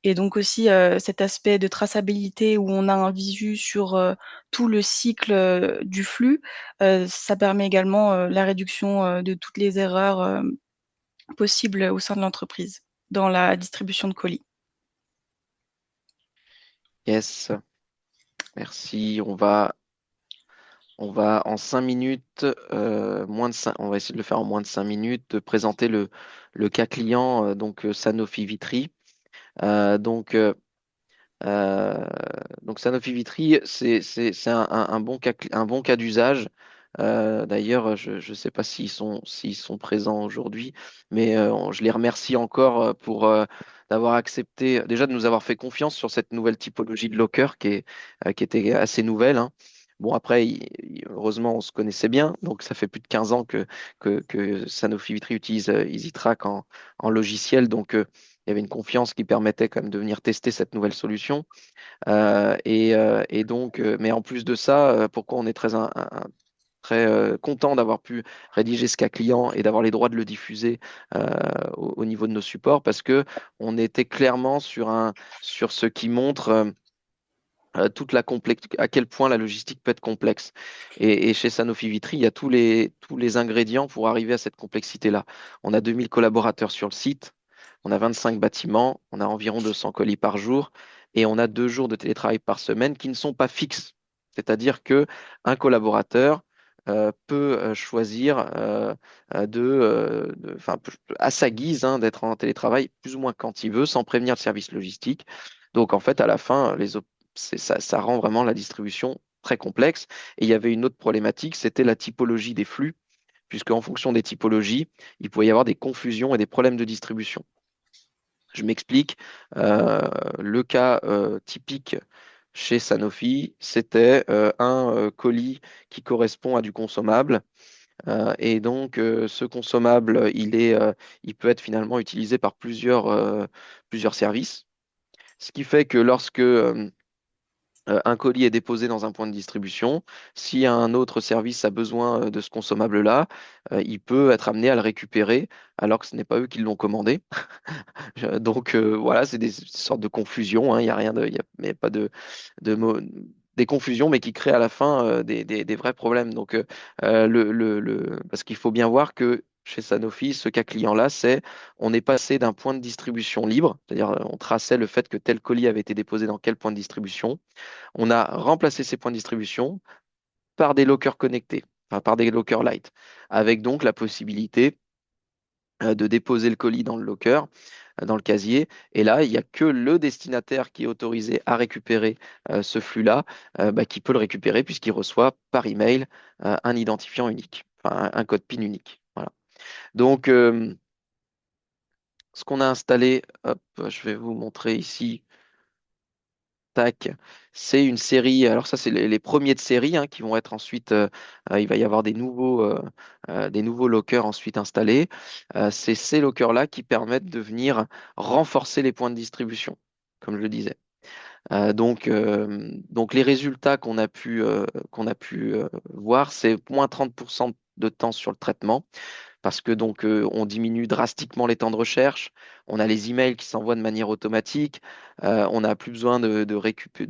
S2: et donc aussi, cet aspect de traçabilité où on a un visu sur, tout le cycle, du flux, ça permet également, la réduction, de toutes les erreurs, possibles au sein de l'entreprise, dans la distribution de colis.
S1: Yes, merci. On va en 5 minutes, on va essayer de le faire en moins de 5 minutes, de présenter le cas client, donc Sanofi Vitry. Euh, donc, euh, Euh, donc Sanofi Vitry, c'est un bon cas d'usage. D'ailleurs, je ne sais pas s'ils sont présents aujourd'hui, mais je les remercie encore d'avoir accepté, déjà de nous avoir fait confiance sur cette nouvelle typologie de locker qui était assez nouvelle, hein. Bon, après, heureusement, on se connaissait bien, donc ça fait plus de 15 ans que Sanofi Vitry utilise EasyTrack en logiciel, donc il y avait une confiance qui permettait quand même de venir tester cette nouvelle solution. Et donc, mais en plus de ça, pourquoi on est très content d'avoir pu rédiger ce cas client et d'avoir les droits de le diffuser euh, au niveau de nos supports, parce que on était clairement sur ce qui montre toute à quel point la logistique peut être complexe. Et chez Sanofi Vitry, il y a tous les ingrédients pour arriver à cette complexité-là. On a 2000 collaborateurs sur le site, on a 25 bâtiments, on a environ 200 colis par jour et on a 2 jours de télétravail par semaine qui ne sont pas fixes. C'est-à-dire que un collaborateur peut choisir enfin, à sa guise, hein, d'être en télétravail plus ou moins quand il veut, sans prévenir le service logistique. Donc en fait, à la fin, ça rend vraiment la distribution très complexe. Et il y avait une autre problématique, c'était la typologie des flux, puisque en fonction des typologies, il pouvait y avoir des confusions et des problèmes de distribution. Je m'explique. Euh, le cas typique chez Sanofi, c'était un colis qui correspond à du consommable. Et donc, ce consommable, il peut être finalement utilisé par plusieurs services. Ce qui fait que lorsque un colis est déposé dans un point de distribution. Si un autre service a besoin de ce consommable-là, il peut être amené à le récupérer alors que ce n'est pas eux qui l'ont commandé. Donc voilà, c'est des sortes de confusions, hein. Il n'y a rien de, il y a pas de mo- des confusions, mais qui créent à la fin des vrais problèmes. Donc parce qu'il faut bien voir que chez Sanofi, ce cas client-là, on est passé d'un point de distribution libre, c'est-à-dire on traçait le fait que tel colis avait été déposé dans quel point de distribution. On a remplacé ces points de distribution par des lockers connectés, enfin par des lockers light, avec donc la possibilité de déposer le colis dans le locker, dans le casier. Et là, il n'y a que le destinataire qui est autorisé à récupérer ce flux-là, qui peut le récupérer puisqu'il reçoit par email un identifiant unique, enfin un code PIN unique. Voilà. Donc, ce qu'on a installé, hop, je vais vous montrer ici. Tac, c'est une série. Alors ça, c'est les premiers de série, hein, qui vont être ensuite. Il va y avoir des nouveaux lockers ensuite installés. C'est ces lockers-là qui permettent de venir renforcer les points de distribution, comme je le disais. Donc les résultats qu'on a pu voir, c'est moins 30% de temps sur le traitement parce que donc on diminue drastiquement les temps de recherche, on a les emails qui s'envoient de manière automatique, on n'a plus besoin de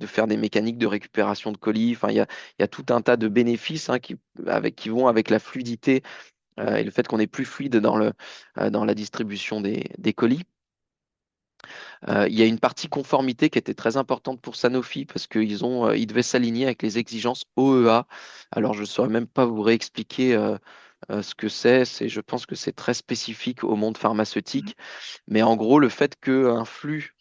S1: faire des mécaniques de récupération de colis. Enfin, il y a tout un tas de bénéfices, hein, qui vont avec la fluidité et le fait qu'on est plus fluide dans la distribution des colis. Il y a une partie conformité qui était très importante pour Sanofi parce ils devaient s'aligner avec les exigences OEA. Alors, je ne saurais même pas vous réexpliquer ce que c'est. Je pense que c'est très spécifique au monde pharmaceutique. Mais en gros, le fait qu'un flux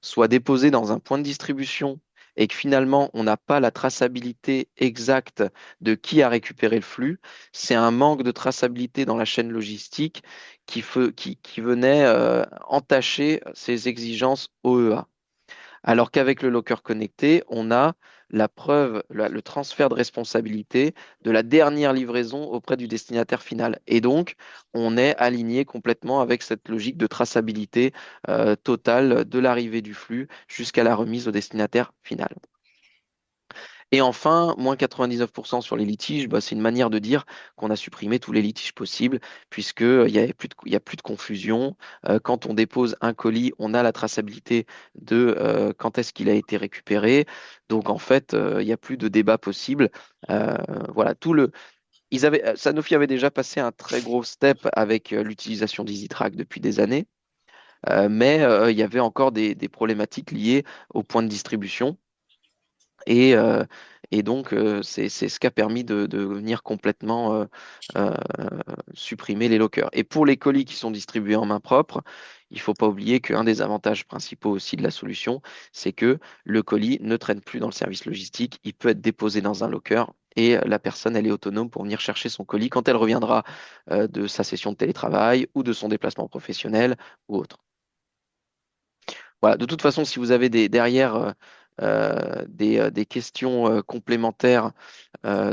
S1: soit déposé dans un point de distribution et que finalement on n'a pas la traçabilité exacte de qui a récupéré le flux, c'est un manque de traçabilité dans la chaîne logistique qui venait entacher ces exigences OEA. Alors qu'avec le locker connecté, on a la preuve, le transfert de responsabilité de la dernière livraison auprès du destinataire final. Et donc, on est aligné complètement avec cette logique de traçabilité totale de l'arrivée du flux jusqu'à la remise au destinataire final. Et enfin, moins 99% sur les litiges, bah, c'est une manière de dire qu'on a supprimé tous les litiges possibles, puisqu'il il y a plus de confusion. Quand on dépose un colis, on a la traçabilité de quand est-ce qu'il a été récupéré. Donc en fait, il n'y a plus de débat possible. Euh, voilà, Sanofi avait déjà passé un très gros step avec l'utilisation d'EasyTrack depuis des années, mais il y avait encore des problématiques liées au point de distribution. Et, euh, et donc, c'est ce qui a permis de venir complètement euh, supprimer les lockers. Et pour les colis qui sont distribués en main propre, il ne faut pas oublier qu'un des avantages principaux aussi de la solution, c'est que le colis ne traîne plus dans le service logistique, il peut être déposé dans un locker et la personne, elle est autonome pour venir chercher son colis quand elle reviendra de sa session de télétravail ou de son déplacement professionnel ou autre. Voilà, de toute façon, si vous avez derrière des questions complémentaires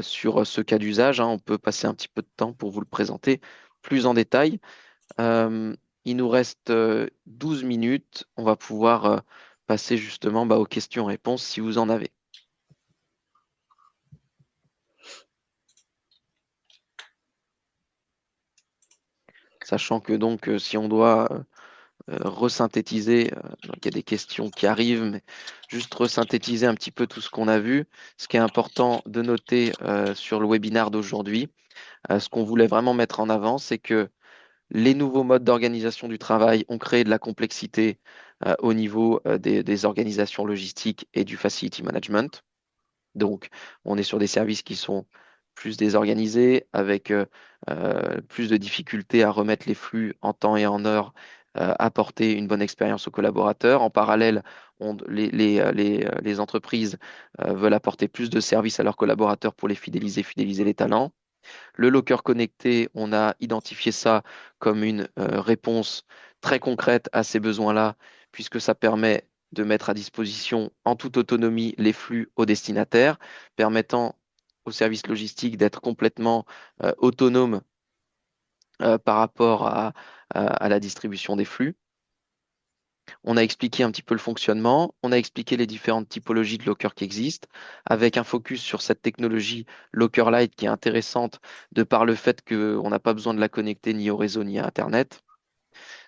S1: sur ce cas d'usage, hein, on peut passer un petit peu de temps pour vous le présenter plus en détail. Euh, il nous reste 12 minutes. On va pouvoir passer justement aux questions-réponses si vous en avez. Sachant que donc, si on doit resynthétiser, donc il y a des questions qui arrivent, mais juste resynthétiser un petit peu tout ce qu'on a vu. Ce qui est important de noter sur le webinaire d'aujourd'hui, ce qu'on voulait vraiment mettre en avant, c'est que les nouveaux modes d'organisation du travail ont créé de la complexité au niveau des organisations logistiques et du facility management. Donc, on est sur des services qui sont plus désorganisés, avec plus de difficultés à remettre les flux en temps et en heure, apporter une bonne expérience aux collaborateurs. En parallèle, les entreprises veulent apporter plus de services à leurs collaborateurs pour les fidéliser, fidéliser les talents. Le locker connecté, on a identifié ça comme une réponse très concrète à ces besoins-là, puisque ça permet de mettre à disposition en toute autonomie les flux aux destinataires, permettant aux services logistiques d'être complètement autonomes par rapport à la distribution des flux. On a expliqué un petit peu le fonctionnement, on a expliqué les différentes typologies de Locker qui existent, avec un focus sur cette technologie Locker Lite qui est intéressante de par le fait qu'on n'a pas besoin de la connecter ni au réseau ni à Internet.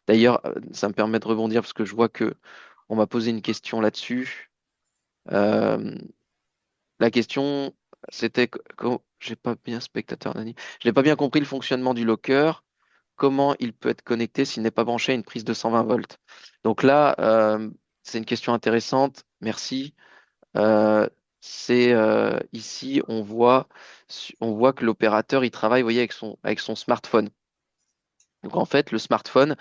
S1: D'ailleurs, ça me permet de rebondir parce que je vois que on m'a posé une question là-dessus. Euh, la question, c'était, j'ai pas bien spectateur, Nani. Je n'ai pas bien compris le fonctionnement du Locker. Comment il peut être connecté s'il n'est pas branché à une prise de 120 volts? Donc là, c'est une question intéressante. Merci. Euh, c'est ici, on voit que l'opérateur, il travaille, vous voyez, avec son smartphone. Donc en fait, le smartphone,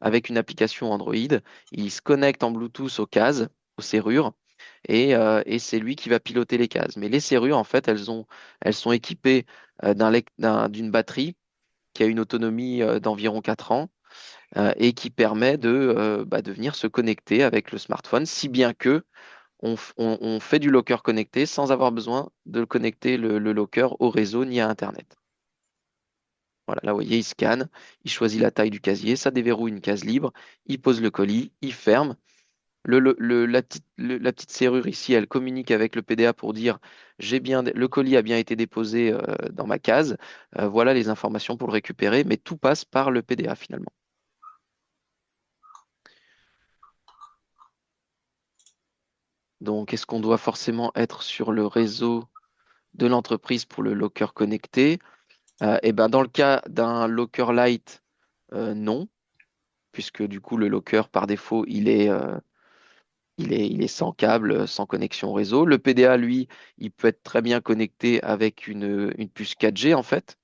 S1: avec une application Android, il se connecte en Bluetooth aux cases, aux serrures, et c'est lui qui va piloter les cases. Mais les serrures, en fait, elles sont équipées d'une batterie qui a une autonomie d'environ 4 ans et qui permet de venir se connecter avec le smartphone, si bien que on fait du locker connecté sans avoir besoin de connecter le locker au réseau ni à Internet. Voilà, là, vous voyez, il scanne, il choisit la taille du casier, ça déverrouille une case libre, il pose le colis, il ferme. La petite serrure ici, elle communique avec le PDA pour dire le colis a bien été déposé dans ma case. Voilà les informations pour le récupérer, mais tout passe par le PDA finalement. Donc, est-ce qu'on doit forcément être sur le réseau de l'entreprise pour le locker connecté? Et ben, dans le cas d'un locker light, non, puisque du coup, le locker, par défaut, il est sans câble, sans connexion réseau. Le PDA, lui, il peut être très bien connecté avec une puce 4G, en fait.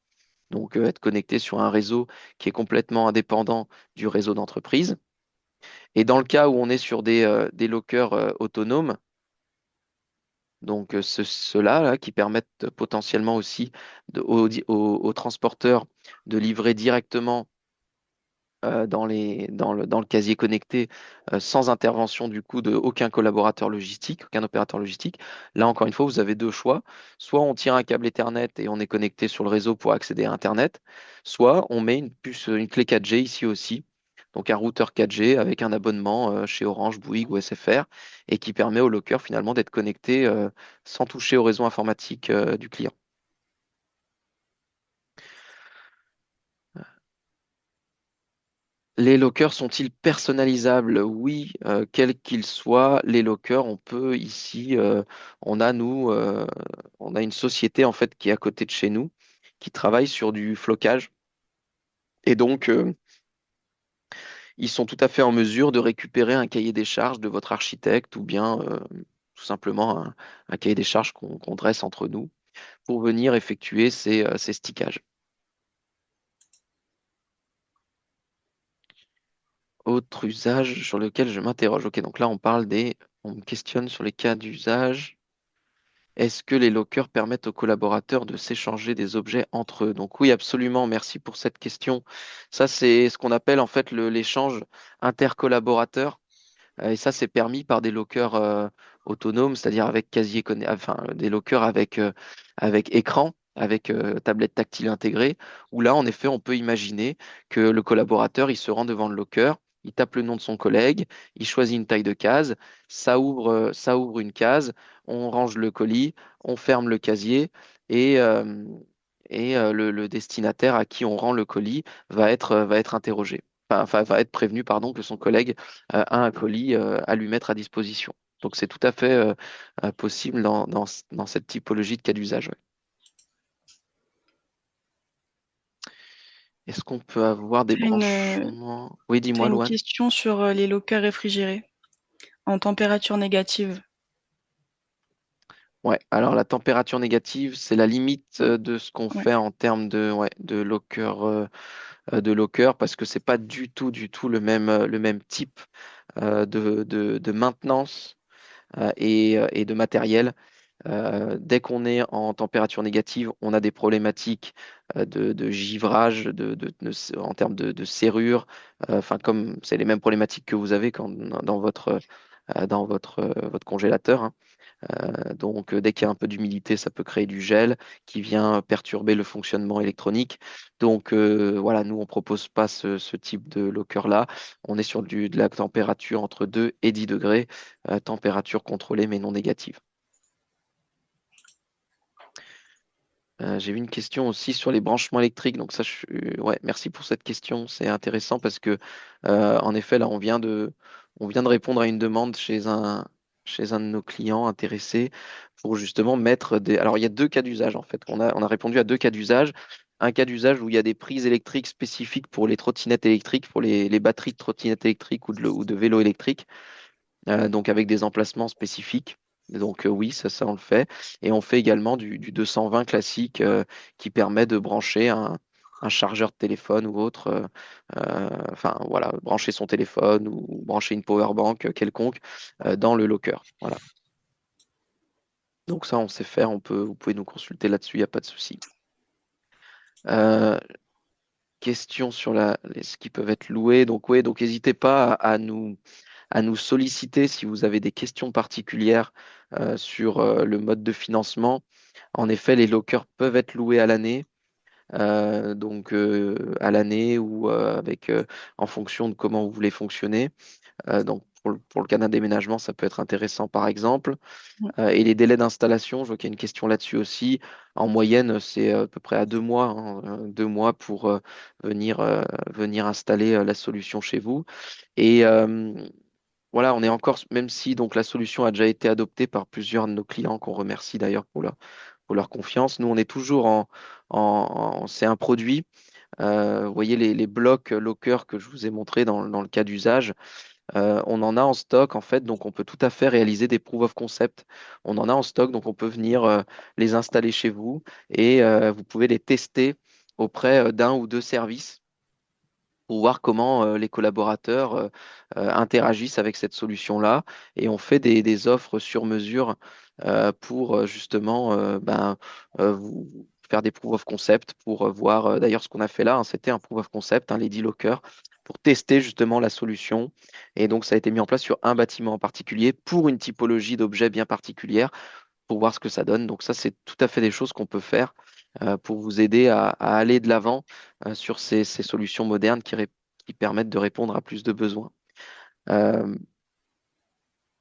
S1: Donc, être connecté sur un réseau qui est complètement indépendant du réseau d'entreprise. Et dans le cas où on est sur des lockers autonomes, donc ceux-là là, qui permettent potentiellement aussi aux transporteurs de livrer directement dans le casier connecté sans intervention du coup de aucun collaborateur logistique, aucun opérateur logistique. Là, encore une fois, vous avez deux choix. Soit on tire un câble Ethernet et on est connecté sur le réseau pour accéder à Internet, soit on met une puce, une clé 4G ici aussi. Donc un routeur 4G avec un abonnement chez Orange, Bouygues ou SFR et qui permet au locker finalement d'être connecté sans toucher au réseau informatique du client. Les lockers sont-ils personnalisables? Oui, quels qu'ils soient, les lockers, on peut ici, on a nous, on a une société en fait qui est à côté de chez nous, qui travaille sur du flocage. Et donc, ils sont tout à fait en mesure de récupérer un cahier des charges de votre architecte ou bien tout simplement un cahier des charges qu'on dresse entre nous pour venir effectuer ces stickages. Autre usage sur lequel je m'interroge. Ok, donc là on me questionne sur les cas d'usage. Est-ce que les lockers permettent aux collaborateurs de s'échanger des objets entre eux? Donc oui, absolument. Merci pour cette question. Ça, c'est ce qu'on appelle en fait l'échange intercollaborateur. Et ça, c'est permis par des lockers autonomes, c'est-à-dire avec enfin des lockers avec écran, avec tablette tactile intégrée, où là, en effet, on peut imaginer que le collaborateur, il se rend devant le locker, il tape le nom de son collègue, il choisit une taille de case, ça ouvre une case, on range le colis, on ferme le casier et, euh, et le destinataire à qui on rend le colis va être interrogé. Enfin, va être prévenu, pardon, que son collègue a un colis à lui mettre à disposition. Donc c'est tout à fait possible dans cette typologie de cas d'usage. Ouais. Est-ce qu'on peut avoir des
S2: Tu as
S1: branchements? Oui, dis-moi,
S2: une
S1: Loane.
S2: question sur, les lockers réfrigérés en température négative?
S1: Ouais, alors la température négative, c'est la limite de ce qu'on
S2: Ouais.
S1: fait en termes ouais, de locker, parce que c'est pas du tout le même type de maintenance et de matériel. Dès qu'on est en température négative, on a des problématiques de givrage, en termes de serrure. Enfin, comme c'est les mêmes problématiques que vous avez dans votre congélateur. Hein. Donc, dès qu'il y a un peu d'humidité, ça peut créer du gel qui vient perturber le fonctionnement électronique. Donc, voilà, nous, on propose pas ce type de locker-là. On est sur de la température entre 2 et 10 degrés, température contrôlée mais non négative. J'ai eu une question aussi sur les branchements électriques. Donc ça, ouais, merci pour cette question. C'est intéressant parce que, en effet, là, on vient de répondre à une demande chez un de nos clients intéressés pour justement mettre des. Alors, il y a deux cas d'usage en fait. On a répondu à deux cas d'usage. Un cas d'usage où il y a des prises électriques spécifiques pour les trottinettes électriques, pour les batteries de trottinettes électriques ou de vélos électriques, donc avec des emplacements spécifiques. Donc oui, ça on le fait. Et on fait également du 220 classique qui permet de brancher un chargeur de téléphone ou autre, enfin voilà, brancher son téléphone ou brancher une power bank quelconque dans le locker. Voilà. Donc ça on sait faire, vous pouvez nous consulter là-dessus, il n'y a pas de souci. Euh, Question sur ce qui peuvent être loués. Donc oui, donc n'hésitez pas à nous solliciter si vous avez des questions particulières sur le mode de financement. En effet, les lockers peuvent être loués à l'année, donc à l'année ou en fonction de comment vous voulez fonctionner. Donc pour le cas d'un déménagement, ça peut être intéressant par exemple.
S2: Mmh.
S1: Et les délais d'installation, je vois qu'il y a une question là-dessus aussi. En moyenne, c'est à peu près à 2 mois, hein, 2 mois pour venir installer la solution chez vous. Et voilà, on est encore, même si donc la solution a déjà été adoptée par plusieurs de nos clients, qu'on remercie d'ailleurs faut leur confiance. Nous, on est toujours c'est un produit. Vous voyez les blocs Locker que je vous ai montrés dans le cas d'usage. On en a en stock en fait, donc on peut tout à fait réaliser des proof of concept. On en a en stock, donc on peut venir les installer chez vous et vous pouvez les tester auprès d'un ou deux services pour voir comment les collaborateurs interagissent avec cette solution-là. Et on fait des offres sur mesure pour justement vous faire des proof of concept pour voir. D'ailleurs, ce qu'on a fait là, hein, c'était un proof of concept, un Lady Locker, pour tester justement la solution. Et donc, ça a été mis en place sur un bâtiment en particulier pour une typologie d'objets bien particulière pour voir ce que ça donne. Donc ça, c'est tout à fait des choses qu'on peut faire pour vous aider à aller de l'avant sur ces solutions modernes qui permettent de répondre à plus de besoins. Euh,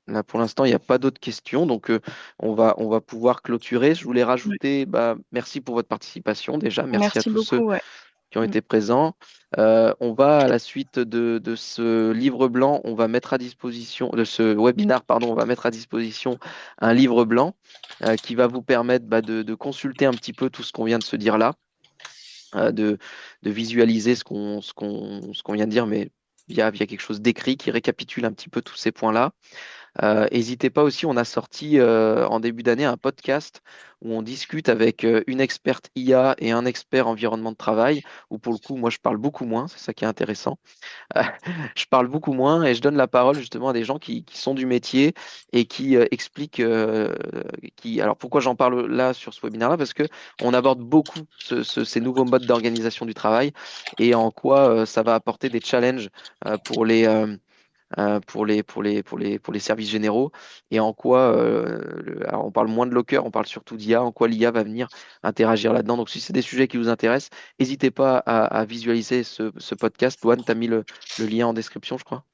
S1: Là, pour l'instant, il n'y a pas d'autres questions, donc on va pouvoir clôturer. Je voulais
S2: Ouais.
S1: rajouter, merci pour votre participation déjà, merci à
S2: Merci
S1: tous ceux
S2: beaucoup, ouais.
S1: qui ont
S2: Mmh.
S1: été présents. On va, à la suite de ce livre blanc, on va mettre à disposition, de ce webinaire, pardon, on va mettre à disposition un livre blanc qui va vous permettre de consulter un petit peu tout ce qu'on vient de se dire là, euh, de, de visualiser ce qu'on vient de dire, mais via quelque chose d'écrit qui récapitule un petit peu tous ces points-là. N'hésitez pas aussi, on a sorti en début d'année un podcast où on discute avec une experte IA et un expert environnement de travail, où pour le coup, moi, je parle beaucoup moins, c'est ça qui est intéressant. Je parle beaucoup moins et je donne la parole justement à des gens qui sont du métier et qui expliquent, alors pourquoi j'en parle là sur ce webinaire-là? Parce que on aborde beaucoup ces nouveaux modes d'organisation du travail et en quoi ça va apporter des challenges pour pour les services généraux et en quoi, alors on parle moins de Locker, on parle surtout d'IA, en quoi l'IA va venir interagir là-dedans. Donc si c'est des sujets qui vous intéressent, n'hésitez pas à visualiser ce podcast. Loane, tu as mis le lien en description, je crois.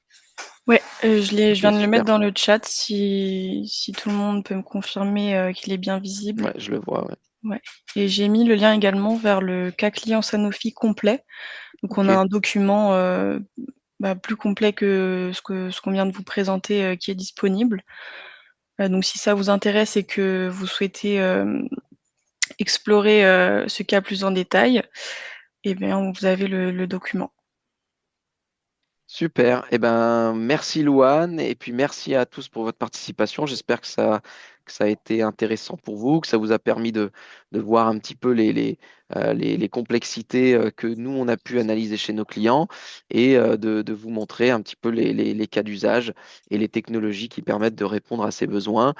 S2: Ouais, je
S1: Ok,
S2: viens de le mettre
S1: super.
S2: dans le chat si tout le monde peut me confirmer, qu'il est bien visible.
S1: Ouais, je le vois, ouais.
S2: Ouais, et j'ai mis le lien également vers le cas client Sanofi complet. Donc on a
S1: Ok,
S2: un document, plus complet que ce qu'on vient de vous présenter, qui est disponible. Donc si ça vous intéresse et que vous souhaitez, explorer, ce cas plus en détail, eh bien vous avez le document.
S1: super. Eh ben, merci Louane et puis merci à tous pour votre participation. J'espère que ça a été intéressant pour vous, que ça vous a permis de voir un petit peu les complexités que nous, on a pu analyser chez nos clients et de vous montrer un petit peu les cas d'usage et les technologies qui permettent de répondre à ces besoins.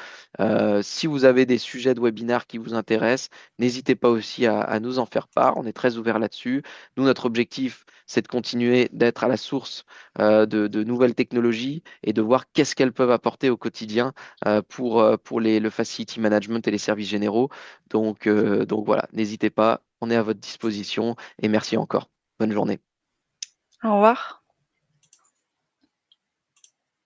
S1: Si vous avez des sujets de webinaire qui vous intéressent, n'hésitez pas aussi à nous en faire part. On est très ouvert là-dessus. Nous, notre objectif, c'est de continuer d'être à la source de nouvelles technologies et de voir qu'est-ce qu'elles peuvent apporter au quotidien pour le facility management et les services généraux. Donc voilà, n'hésitez pas, on est à votre disposition et merci encore. Bonne journée.
S2: Au revoir.